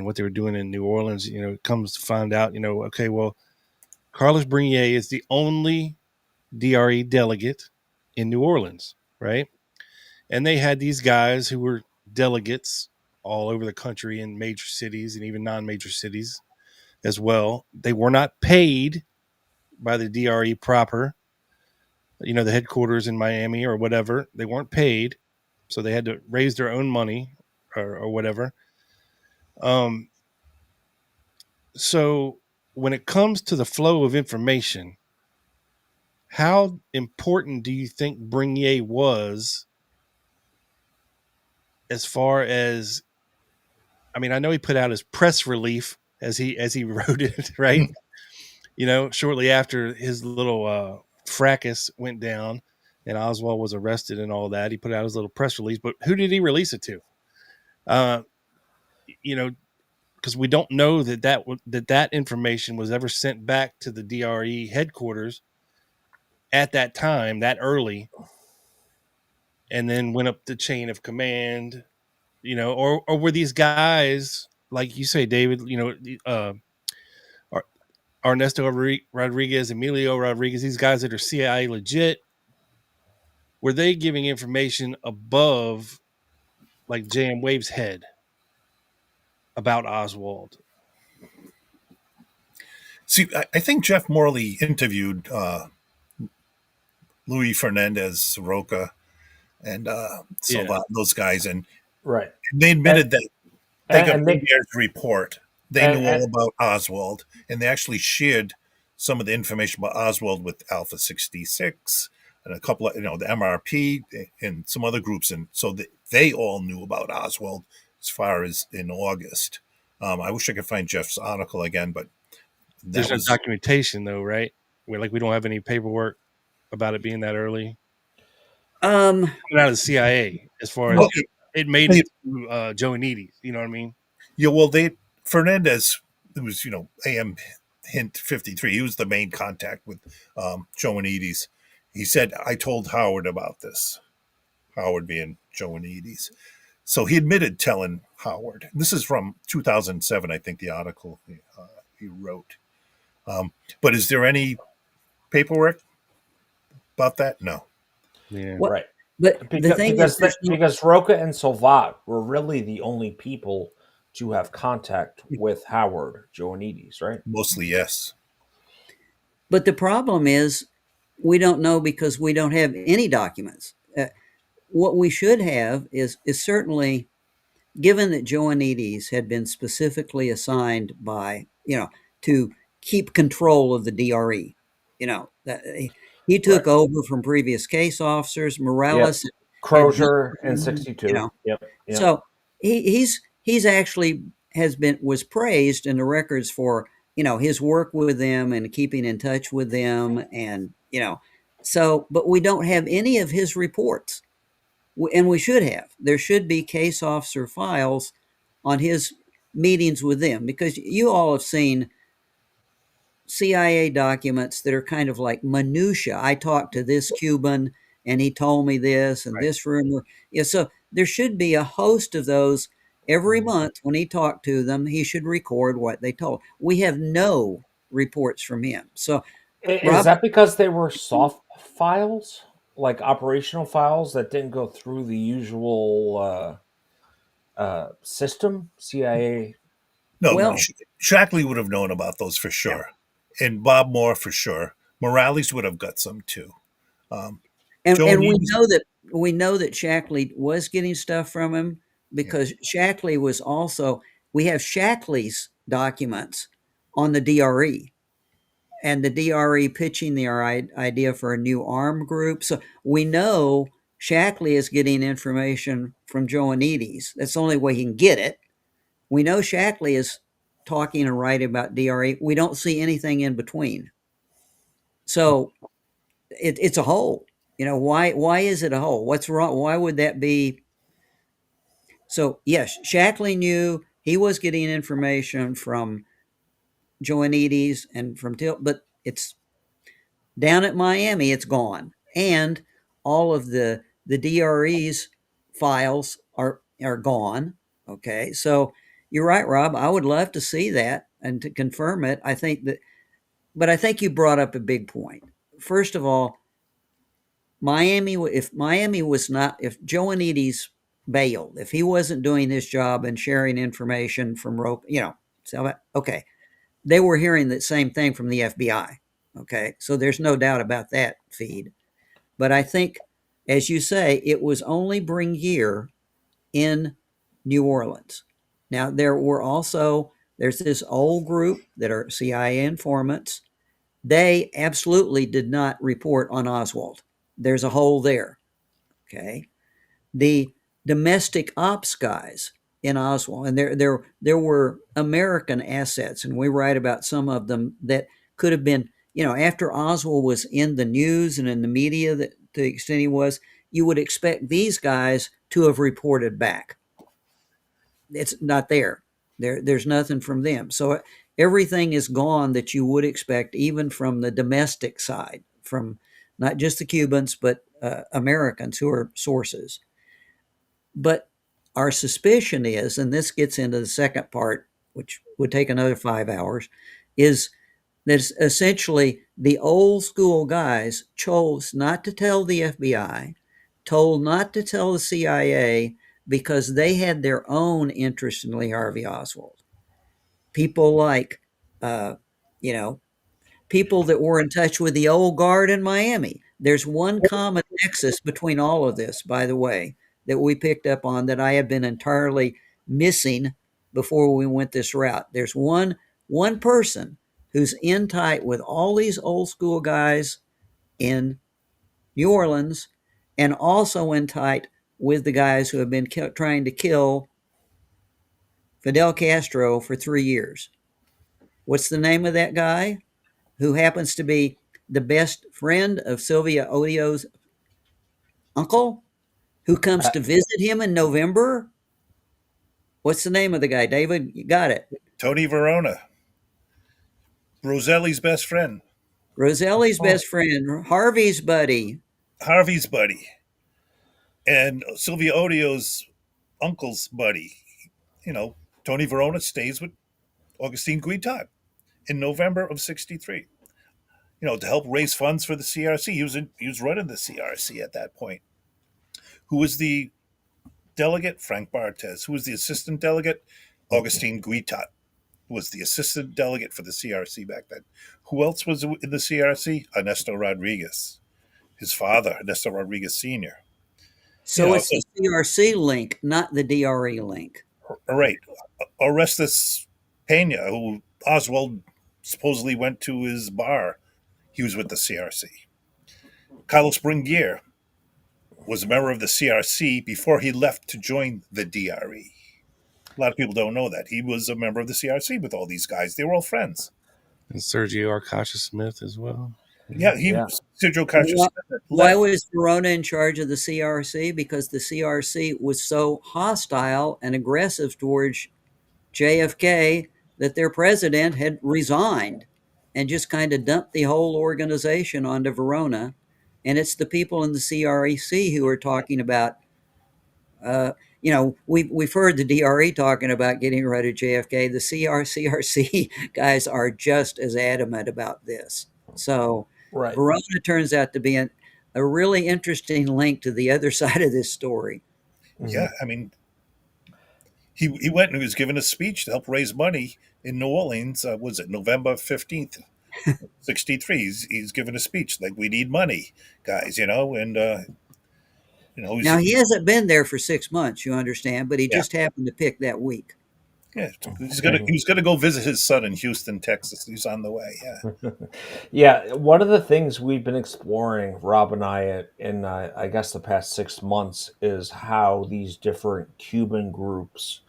what they were doing in New Orleans. It comes to find out, okay, well, Carlos Brunier is the only DRE delegate in New Orleans, right? And they had these guys who were delegates all over the country in major cities and even non-major cities as well. They were not paid by the DRE proper, the headquarters in Miami or whatever. They weren't paid, so they had to raise their own money or whatever. So when it comes to the flow of information, how important do you think Bernier was as far as, I mean, I know he put out his press relief as he wrote it, right? Shortly after his little fracas went down and Oswald was arrested and all that, he put out his little press release. But who did he release it to? Because we don't know that information was ever sent back to the DRE headquarters at that time, that early, and then went up the chain of command. Or were these guys, like you say, David, Ernesto Rodriguez, Emilio Rodriguez, these guys that are CIA legit, were they giving information above like JM-Wave's head about Oswald? See, I think Jeff Morley interviewed Louis Fernandez, Roca, and those guys, and Right. they admitted that they got and they- Berniere's report. They knew all about Oswald, and they actually shared some of the information about Oswald with Alpha 66 and a couple of, the MRP and some other groups. And so they all knew about Oswald as far as in August. I wish I could find Jeff's article again, but there's no documentation though, right? We don't have any paperwork about it being that early. Coming out of the CIA, as far as it made it to Joe-Nides, you know what I mean? Yeah, well, Fernandez, who was, AM Hint 53, he was the main contact with Joe-Nides. He said, I told Howard about this, Howard being Joe-Nides. So he admitted telling Howard. This is from 2007, I think, the article he wrote. But is there any paperwork about that? No. Yeah. Right. But because Roca and Salvat were really the only people to have contact with Howard Joe-Nides, right? Mostly, yes. But the problem is we don't know because we don't have any documents. What we should have is certainly, given that Joe-Nides had been specifically assigned by, to keep control of the DRE, that he took over from previous case officers, Morales, Crozier, and 62. Yep. So he's actually was praised in the records for his work with them and keeping in touch with them, and but we don't have any of his reports, and we should have. There should be case officer files on his meetings with them, because you all have seen CIA documents that are kind of like minutia. I talked to this Cuban and he told me this, and this rumor. Yeah, so there should be a host of those. Every month when he talked to them, he should record what they told. We have no reports from him. So is that because they were soft files, like operational files that didn't go through the usual system, CIA? No, Shackley would have known about those for sure. Yeah. And Bob Moore for sure. Morales would have got some too. And we know that Shackley was getting stuff from him, because Shackley was also, we have Shackley's documents on the DRE, and the DRE pitching their idea for a new armed group. So we know Shackley is getting information from Joe-Nides. That's the only way he can get it. We know Shackley is talking and writing about DRE. We don't see anything in between. So it's a hole. Why is it a hole? What's wrong? Why would that be? So yes, Shackley knew he was getting information from Joe-Nides and from but it's down at Miami, it's gone. And all of the DRE's files are gone. Okay. So you're right, Rob. I would love to see that and to confirm it. I think you brought up a big point. First of all, if Joe-Nides bailed, if he wasn't doing his job and sharing information from okay, they were hearing the same thing from the FBI. Okay, so there's no doubt about that feed. But I think, as you say, it was only Bernier in New Orleans. Now, there's this old group that are CIA informants they absolutely did not report on Oswald. There's a hole there. Okay. The domestic ops guys in Oswald, and there were American assets, and we write about some of them that could have been, after Oswald was in the news and in the media, that to the extent he was, you would expect these guys to have reported back. It's not there. There's nothing from them. So everything is gone that you would expect, even from the domestic side, from not just the Cubans, but Americans who are sources. But our suspicion is, and this gets into the second part, which would take another 5 hours, is that essentially the old school guys chose not to tell the FBI, told not to tell the CIA, because they had their own interest in Lee Harvey Oswald. People like, people that were in touch with the old guard in Miami. There's one common nexus between all of this, by the way, that we picked up on that I have been entirely missing before we went this route. There's one person who's in tight with all these old school guys in New Orleans, and also in tight with the guys who have been trying to kill Fidel Castro for 3 years. What's the name of that guy who happens to be the best friend of Sylvia Odio's uncle, who comes to visit him in November? What's the name of the guy, David? You got it. Tony Verona, Roselli's best friend. Roselli's best friend, Harvey's buddy. Harvey's buddy. And Sylvia Odio's uncle's buddy. Tony Verona stays with Augustine Guitart in November of 1963. To help raise funds for the CRC. He was running the CRC at that point. Who was the delegate? Frank Barthez. Who was the assistant delegate? Augustine Guitart was the assistant delegate for the CRC back then. Who else was in the CRC? Ernesto Rodriguez. His father, Ernesto Rodriguez Sr. So it's the CRC link, not the DRE link. Right. Orestes Pena, who Oswald supposedly went to his bar, he was with the CRC. Carlos Bringuier was a member of the CRC before he left to join the DRE. A lot of people don't know that. He was a member of the CRC with all these guys. They were all friends. And Sergio Arcacha Smith as well. Yeah, Sergio Arcacha Smith. Why was Verona in charge of the CRC? Because the CRC was so hostile and aggressive towards JFK that their president had resigned and just kind of dumped the whole organization onto Verona. And it's the people in the CRC who are talking about, we've heard the DRE talking about getting rid of JFK. The CRC guys are just as adamant about this. So Right. Verona turns out to be a really interesting link to the other side of this story. Yeah, I mean, he went and he was given a speech to help raise money in New Orleans. Was it November 15th, 1963? He's given a speech like, we need money, guys, and Now, he hasn't been there for 6 months, you understand, but he just happened to pick that week. Yeah, he was gonna go visit his son in Houston, Texas. He's on the way. Yeah. Yeah, one of the things we've been exploring, Rob and I, in I guess the past 6 months, is how these different Cuban groups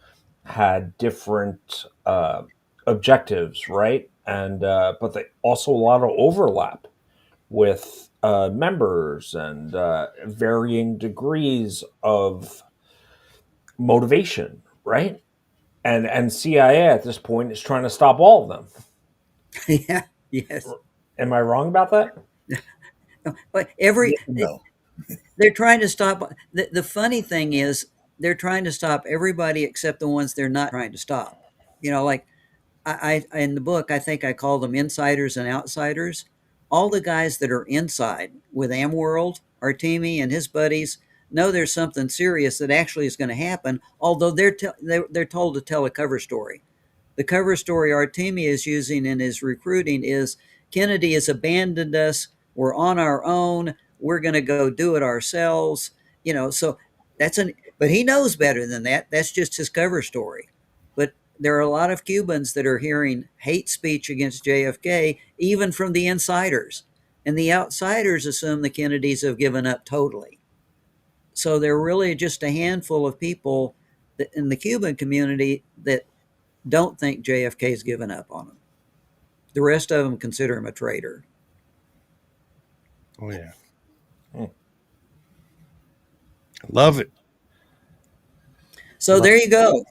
had different objectives, right? And but they also a lot of overlap with members and varying degrees of motivation, right? And CIA at this point is trying to stop all of them. Yeah. Yes. Am I wrong about that? But No. they're trying to stop. The funny thing is, they're trying to stop everybody except the ones they're not trying to stop. Like I in the book, I think I call them insiders and outsiders. All the guys that are inside with Amworld, Artemi and his buddies, know there's something serious that actually is going to happen, although they're told to tell a cover story. The cover story Artemi is using in his recruiting is, Kennedy has abandoned us. We're on our own. We're going to go do it ourselves. So but he knows better than that. That's just his cover story. But there are a lot of Cubans that are hearing hate speech against JFK, even from the insiders. And the outsiders assume the Kennedys have given up totally. So there are really just a handful of people in the Cuban community that don't think JFK's given up on them. The rest of them consider him a traitor. Oh, yeah. Love it. So there you go.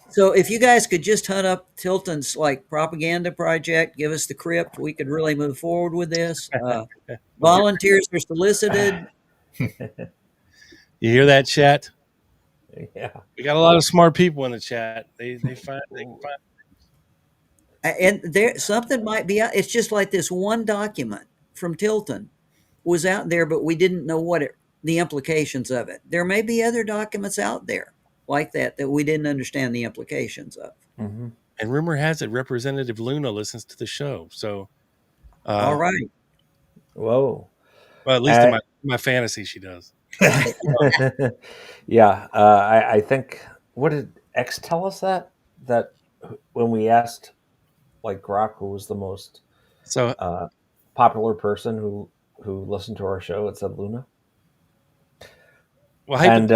So if you guys could just hunt up Tilton's like propaganda project, give us the crypt, we could really move forward with this. Volunteers are solicited. You hear that, chat? Yeah. We got a lot of smart people in the chat. They can find. And there something might be out. It's just like this one document from Tilton was out there, but we didn't know the implications of it. There may be other documents out there like that we didn't understand the implications of. Mm-hmm. And rumor has it Representative Luna listens to the show. So, all right. Whoa. Well, at least in my fantasy, she does. Yeah. I think, what did X tell us that when we asked like Grok who was the most popular person who listened to our show, it said Luna. Well, and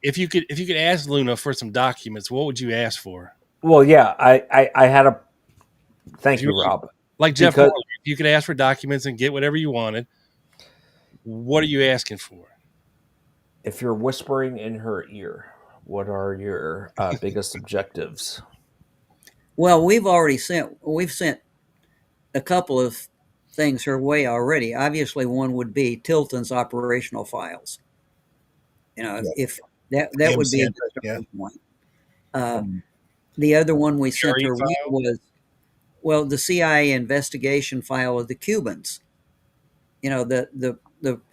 if you could ask Luna for some documents, what would you ask for? Well, yeah, I had a thank you, Rob. Like Jeff Morley, if you could ask for documents and get whatever you wanted, what are you asking for? If you're whispering in her ear, what are your biggest objectives? Well, we've sent a couple of things her way already. Obviously, one would be Tilton's operational files. You know, if that would be a good point. The other one we sent her was, well, the CIA investigation file of the Cubans. You know, the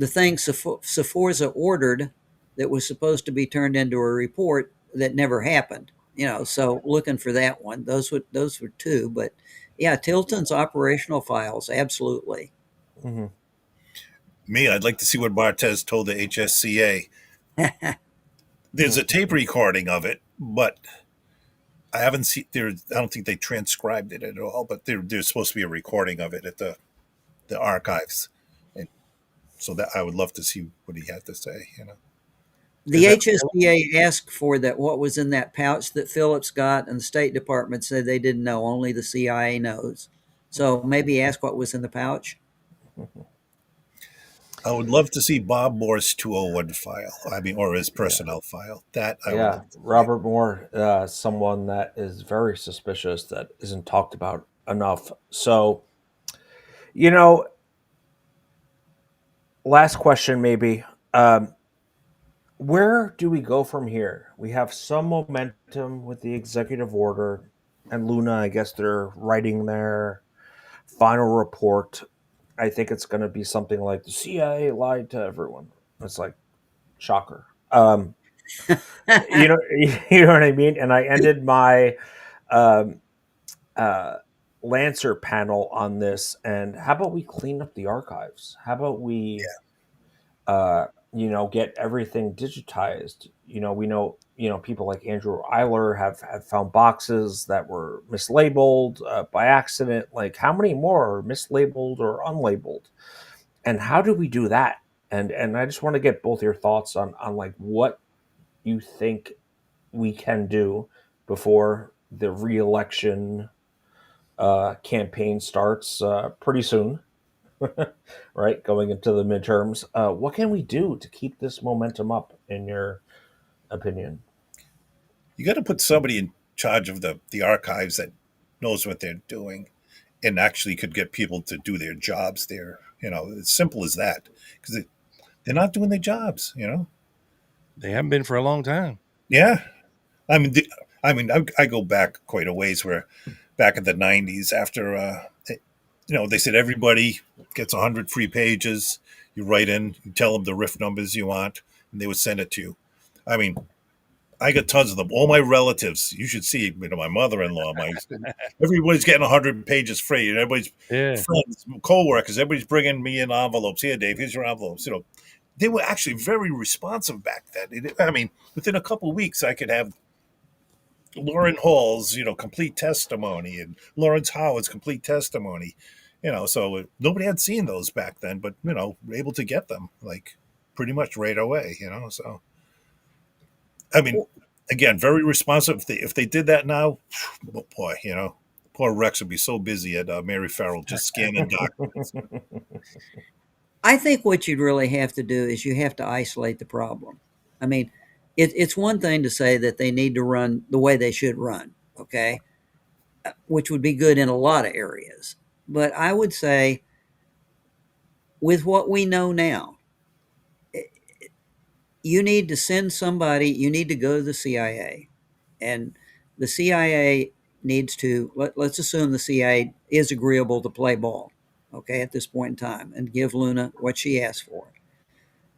thing Sforza ordered that was supposed to be turned into a report that never happened. You know, so looking for that one. Those were two, but yeah, Tilton's operational files, absolutely. Mm-hmm. Me, I'd like to see what Barthez told the HSCA. There's a tape recording of it, but I haven't seen there. I don't think they transcribed it at all. But there's supposed to be a recording of it at the archives, and so that I would love to see what he had to say. You know, the HSCA asked for that. What was in that pouch that Phillips got, and the State Department said they didn't know. Only the CIA knows. So maybe ask what was in the pouch. I would love to see Bob Moore's 201 file. I mean, or his personnel file. That I would love to Robert Moore, someone that is very suspicious that isn't talked about enough. So, you know, last question maybe. Where do we go from here? We have some momentum with the executive order, and Luna, I guess they're writing their final report. I think it's going to be something like the CIA lied to everyone. It's like, shocker. You know what I mean? And I ended my Lancer panel on this. And how about we clean up the archives? How about we, get everything digitized? We know, people like Andrew Eiler have found boxes that were mislabeled by accident. Like, how many more are mislabeled or unlabeled? And how do we do that? And I just want to get both your thoughts on like what you think we can do before the re-election campaign starts pretty soon. Right, going into the midterms. What can we do to keep this momentum up, in your opinion? You got to put somebody in charge of the archives that knows what they're doing and actually could get people to do their jobs there. It's simple as that, because they're not doing their jobs. They haven't been for a long time. Yeah, I go back quite a ways. Where back in the 90s, after they said everybody gets 100 free pages. You write in, you tell them the riff numbers you want, and they would send it to you. I mean, I got tons of them. All my relatives, you should see, my mother-in-law, everybody's getting 100 pages free, and everybody's friends, co-workers, everybody's bringing me in envelopes. Here, Dave, here's your envelopes. They were actually very responsive back then. Within a couple of weeks, I could have Lauren Hall's, complete testimony, and Lawrence Howard's complete testimony. So nobody had seen those back then, but we're able to get them like pretty much right away. So I mean, again, very responsive. If they did that now, oh boy, poor Rex would be so busy at Mary Farrell just scanning documents. I think what you'd really have to do is you have to isolate the problem. I mean, it's one thing to say that they need to run the way they should run, okay, which would be good in a lot of areas. But I would say, with what we know now, you need to send somebody, you need to go to the CIA, and the CIA needs to, let's assume the CIA is agreeable to play ball, okay, at this point in time, and give Luna what she asked for.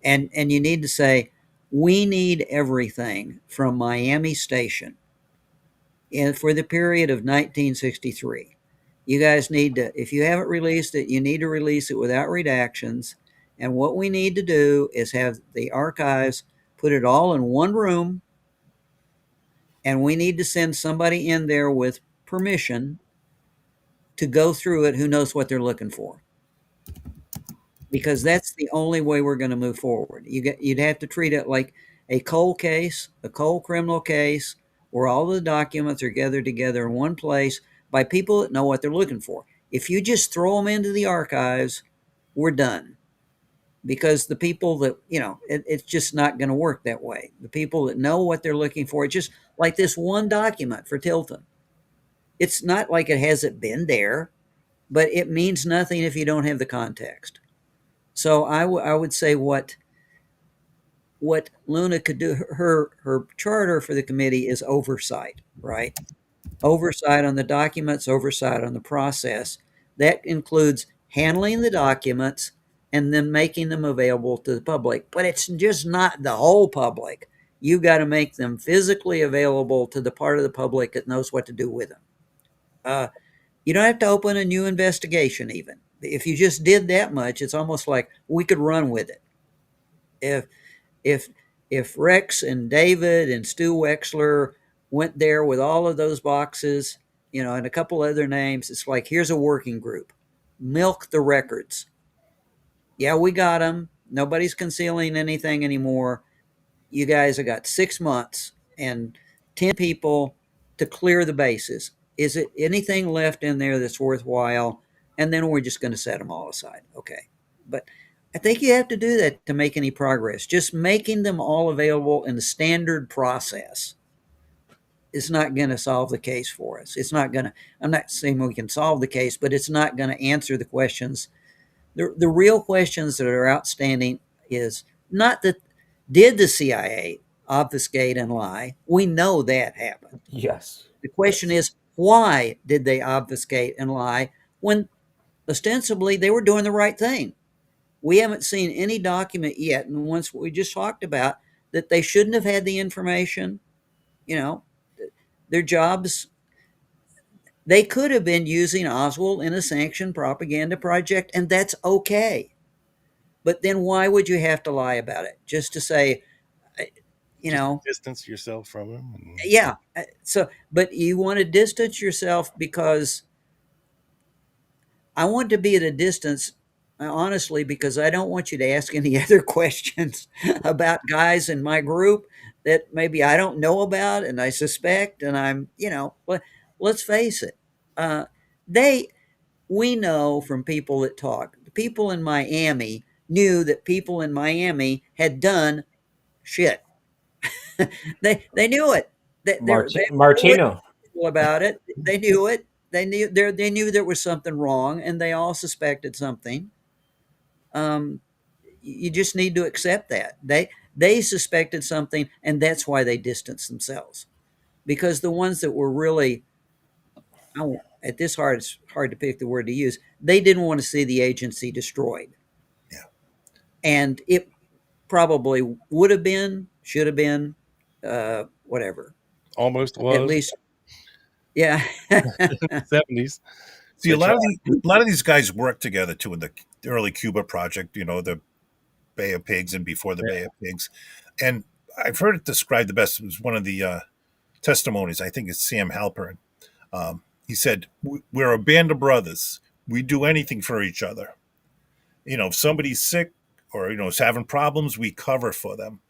And you need to say, we need everything from Miami Station for the period of 1963. You guys need to, if you haven't released it, you need to release it without redactions. And what we need to do is have the archives put it all in one room, and we need to send somebody in there with permission to go through it who knows what they're looking for, because that's the only way we're going to move forward. You'd have to treat it like a cold case, a cold criminal case, where all the documents are gathered together in one place by people that know what they're looking for. If you just throw them into the archives, we're done. Because the people that, it's just not going to work that way. The people that know what they're looking for, it's just like this one document for Tilton. It's not like it hasn't been there, but it means nothing if you don't have the context. So I would say what Luna could do, her charter for the committee is oversight, right? Oversight on the documents, oversight on the process. That includes handling the documents and then making them available to the public. But it's just not the whole public. You've got to make them physically available to the part of the public that knows what to do with them. You don't have to open a new investigation even. If you just did that much, it's almost like we could run with it. If Rex and David and Stu Wexler went there with all of those boxes, and a couple other names, it's like, here's a working group. Milk the records. Yeah, we got them. Nobody's concealing anything anymore. You guys have got 6 months and 10 people to clear the bases. Is it anything left in there that's worthwhile? And then we're just going to set them all aside. Okay. But I think you have to do that to make any progress. Just making them all available in the standard process is not going to solve the case for us. It's not going to, I'm not saying we can solve the case, but it's not going to answer the questions. The real questions that are outstanding is not that, did the CIA obfuscate and lie? We know that happened. Yes. The question is, why did they obfuscate and lie when ostensibly they were doing the right thing? We haven't seen any document yet, and once we just talked about that they shouldn't have had the information, their jobs, they could have been using Oswald in a sanctioned propaganda project, and that's okay. But then why would you have to lie about it? Just to say, distance yourself from him. Yeah. So, but you want to distance yourself because I want to be at a distance, honestly, because I don't want you to ask any other questions about guys in my group that maybe I don't know about and I suspect, and I'm, let's face it. We know from people that talk, the people in Miami knew that people in Miami had done shit. they knew it. Martino About it. They knew it. They knew there was something wrong, and they all suspected something. You just need to accept that they suspected something, and that's why they distanced themselves. Because the ones that were really, at this it's hard to pick the word to use. They didn't want to see the agency destroyed. Yeah, and it probably would have been, should have been, whatever. Almost was. At least, yeah. 70s. See, a lot of these guys worked together too in the early Cuba project. The Bay of Pigs and before the Bay of Pigs, and I've heard it described the best. It was one of the testimonies. I think it's Sam Halpern. He said, "We're a band of brothers. We do anything for each other. If somebody's sick or is having problems, we cover for them.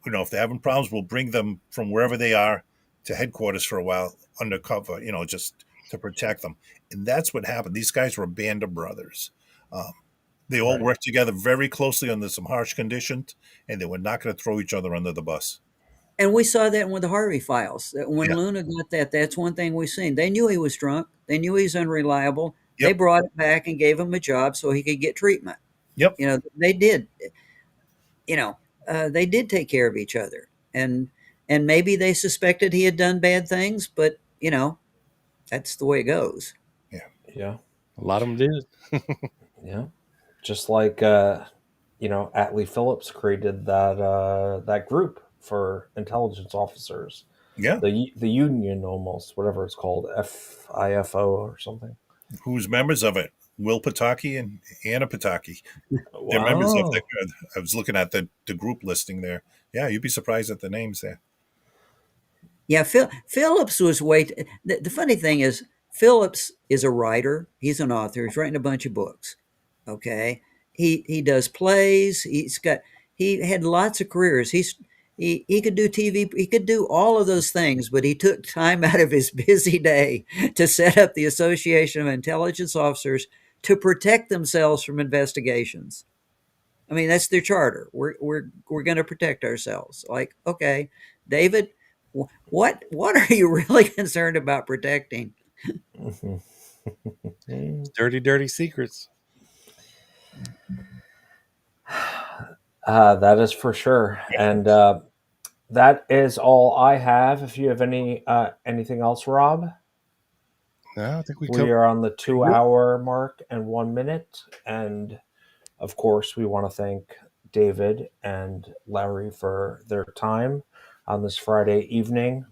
If they're having problems, we'll bring them from wherever they are to headquarters for a while undercover. Just to protect them." And that's what happened. These guys were a band of brothers. They all worked together very closely under some harsh conditions, and they were not going to throw each other under the bus. And we saw that with the Harvey files. When Yeah. Luna got that's one thing we've seen. They knew he was drunk. They knew he was unreliable. Yep. They brought it back and gave him a job so he could get treatment. Yep. They did. They did take care of each other. And maybe they suspected he had done bad things, but that's the way it goes. Yeah. A lot of them did. Yeah. Just like Atlee Phillips created that group for intelligence officers. Yeah. The union, almost, whatever it's called, FIFO or something. Who's members of it? Will Pataki and Anna Pataki. Wow. They're members of the. I was looking at the group listing there. Yeah, you'd be surprised at the names there. Yeah, Phillips was the funny thing is, Phillips is a writer. He's an author. He's writing a bunch of books. Okay, he does plays. He had lots of careers. He could do TV. He could do all of those things, but he took time out of his busy day to set up the Association of Intelligence Officers to protect themselves from investigations. I mean, that's their charter. We're going to protect ourselves. Like, okay, David, what are you really concerned about protecting? Dirty secrets. That is for sure. And that is all I have. If you have anything else, Rob? No, I think we are on the 2-hour mark and 1 minute. And of course, we want to thank David and Larry for their time on this Friday evening.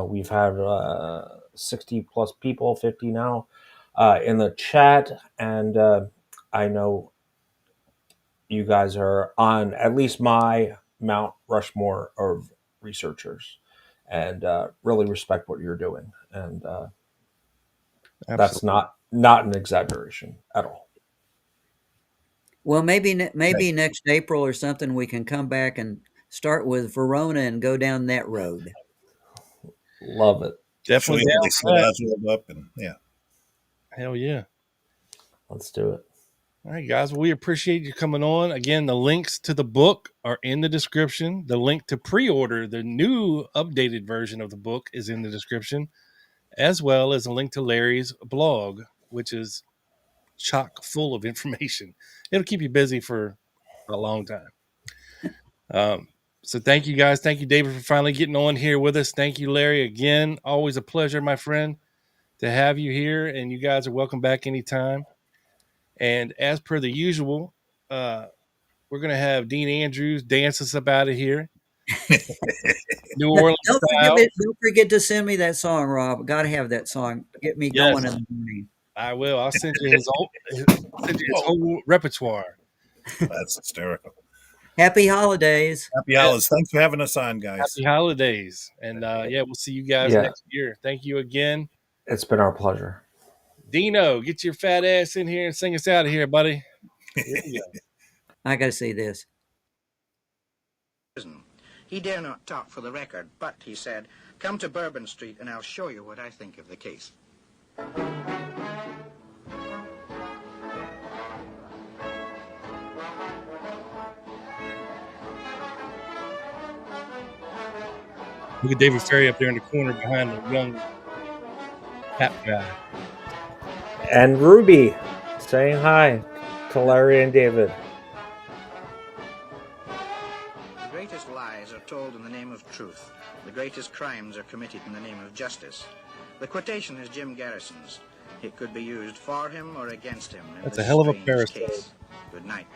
We've had 60 plus people, 50 now, in the chat. And I know you guys are on at least my Mount Rushmore of researchers, and really respect what you're doing. And that's not an exaggeration at all. Well, maybe next April or something, we can come back and start with Verona and go down that road. Love it. Definitely. They set Oswald up, and yeah. Hell yeah. Let's do it. All right, guys. Well, we appreciate you coming on. Again, the links to the book are in the description. The link to pre-order the new updated version of the book is in the description, as well as a link to Larry's blog, which is chock full of information. It'll keep you busy for a long time. So thank you, guys. Thank you, David, for finally getting on here with us. Thank you, Larry. Again, always a pleasure, my friend, to have you here, and you guys are welcome back anytime. And as per the usual, we're going to have Dean Andrews dance us up out of here. New Orleans style. Don't forget to send me that song, Rob. Got to have that song. Get me going in the morning. I will. I'll send you his whole repertoire. That's hysterical. Happy holidays. Happy holidays. Thanks for having us on, guys. Happy holidays. And we'll see you guys next year. Thank you again. It's been our pleasure. Dino, get your fat ass in here and sing us out of here, buddy. Here we go. I got to see this. He dare not talk for the record, but he said, "Come to Bourbon Street and I'll show you what I think of the case." Look at David Ferry up there in the corner behind the young Pat guy. And Ruby saying hi to Larry and David. The greatest lies are told in the name of truth. The greatest crimes are committed in the name of justice. The quotation is Jim Garrison's. It could be used for him or against him. That's a hell of a parasite. Case. Good night.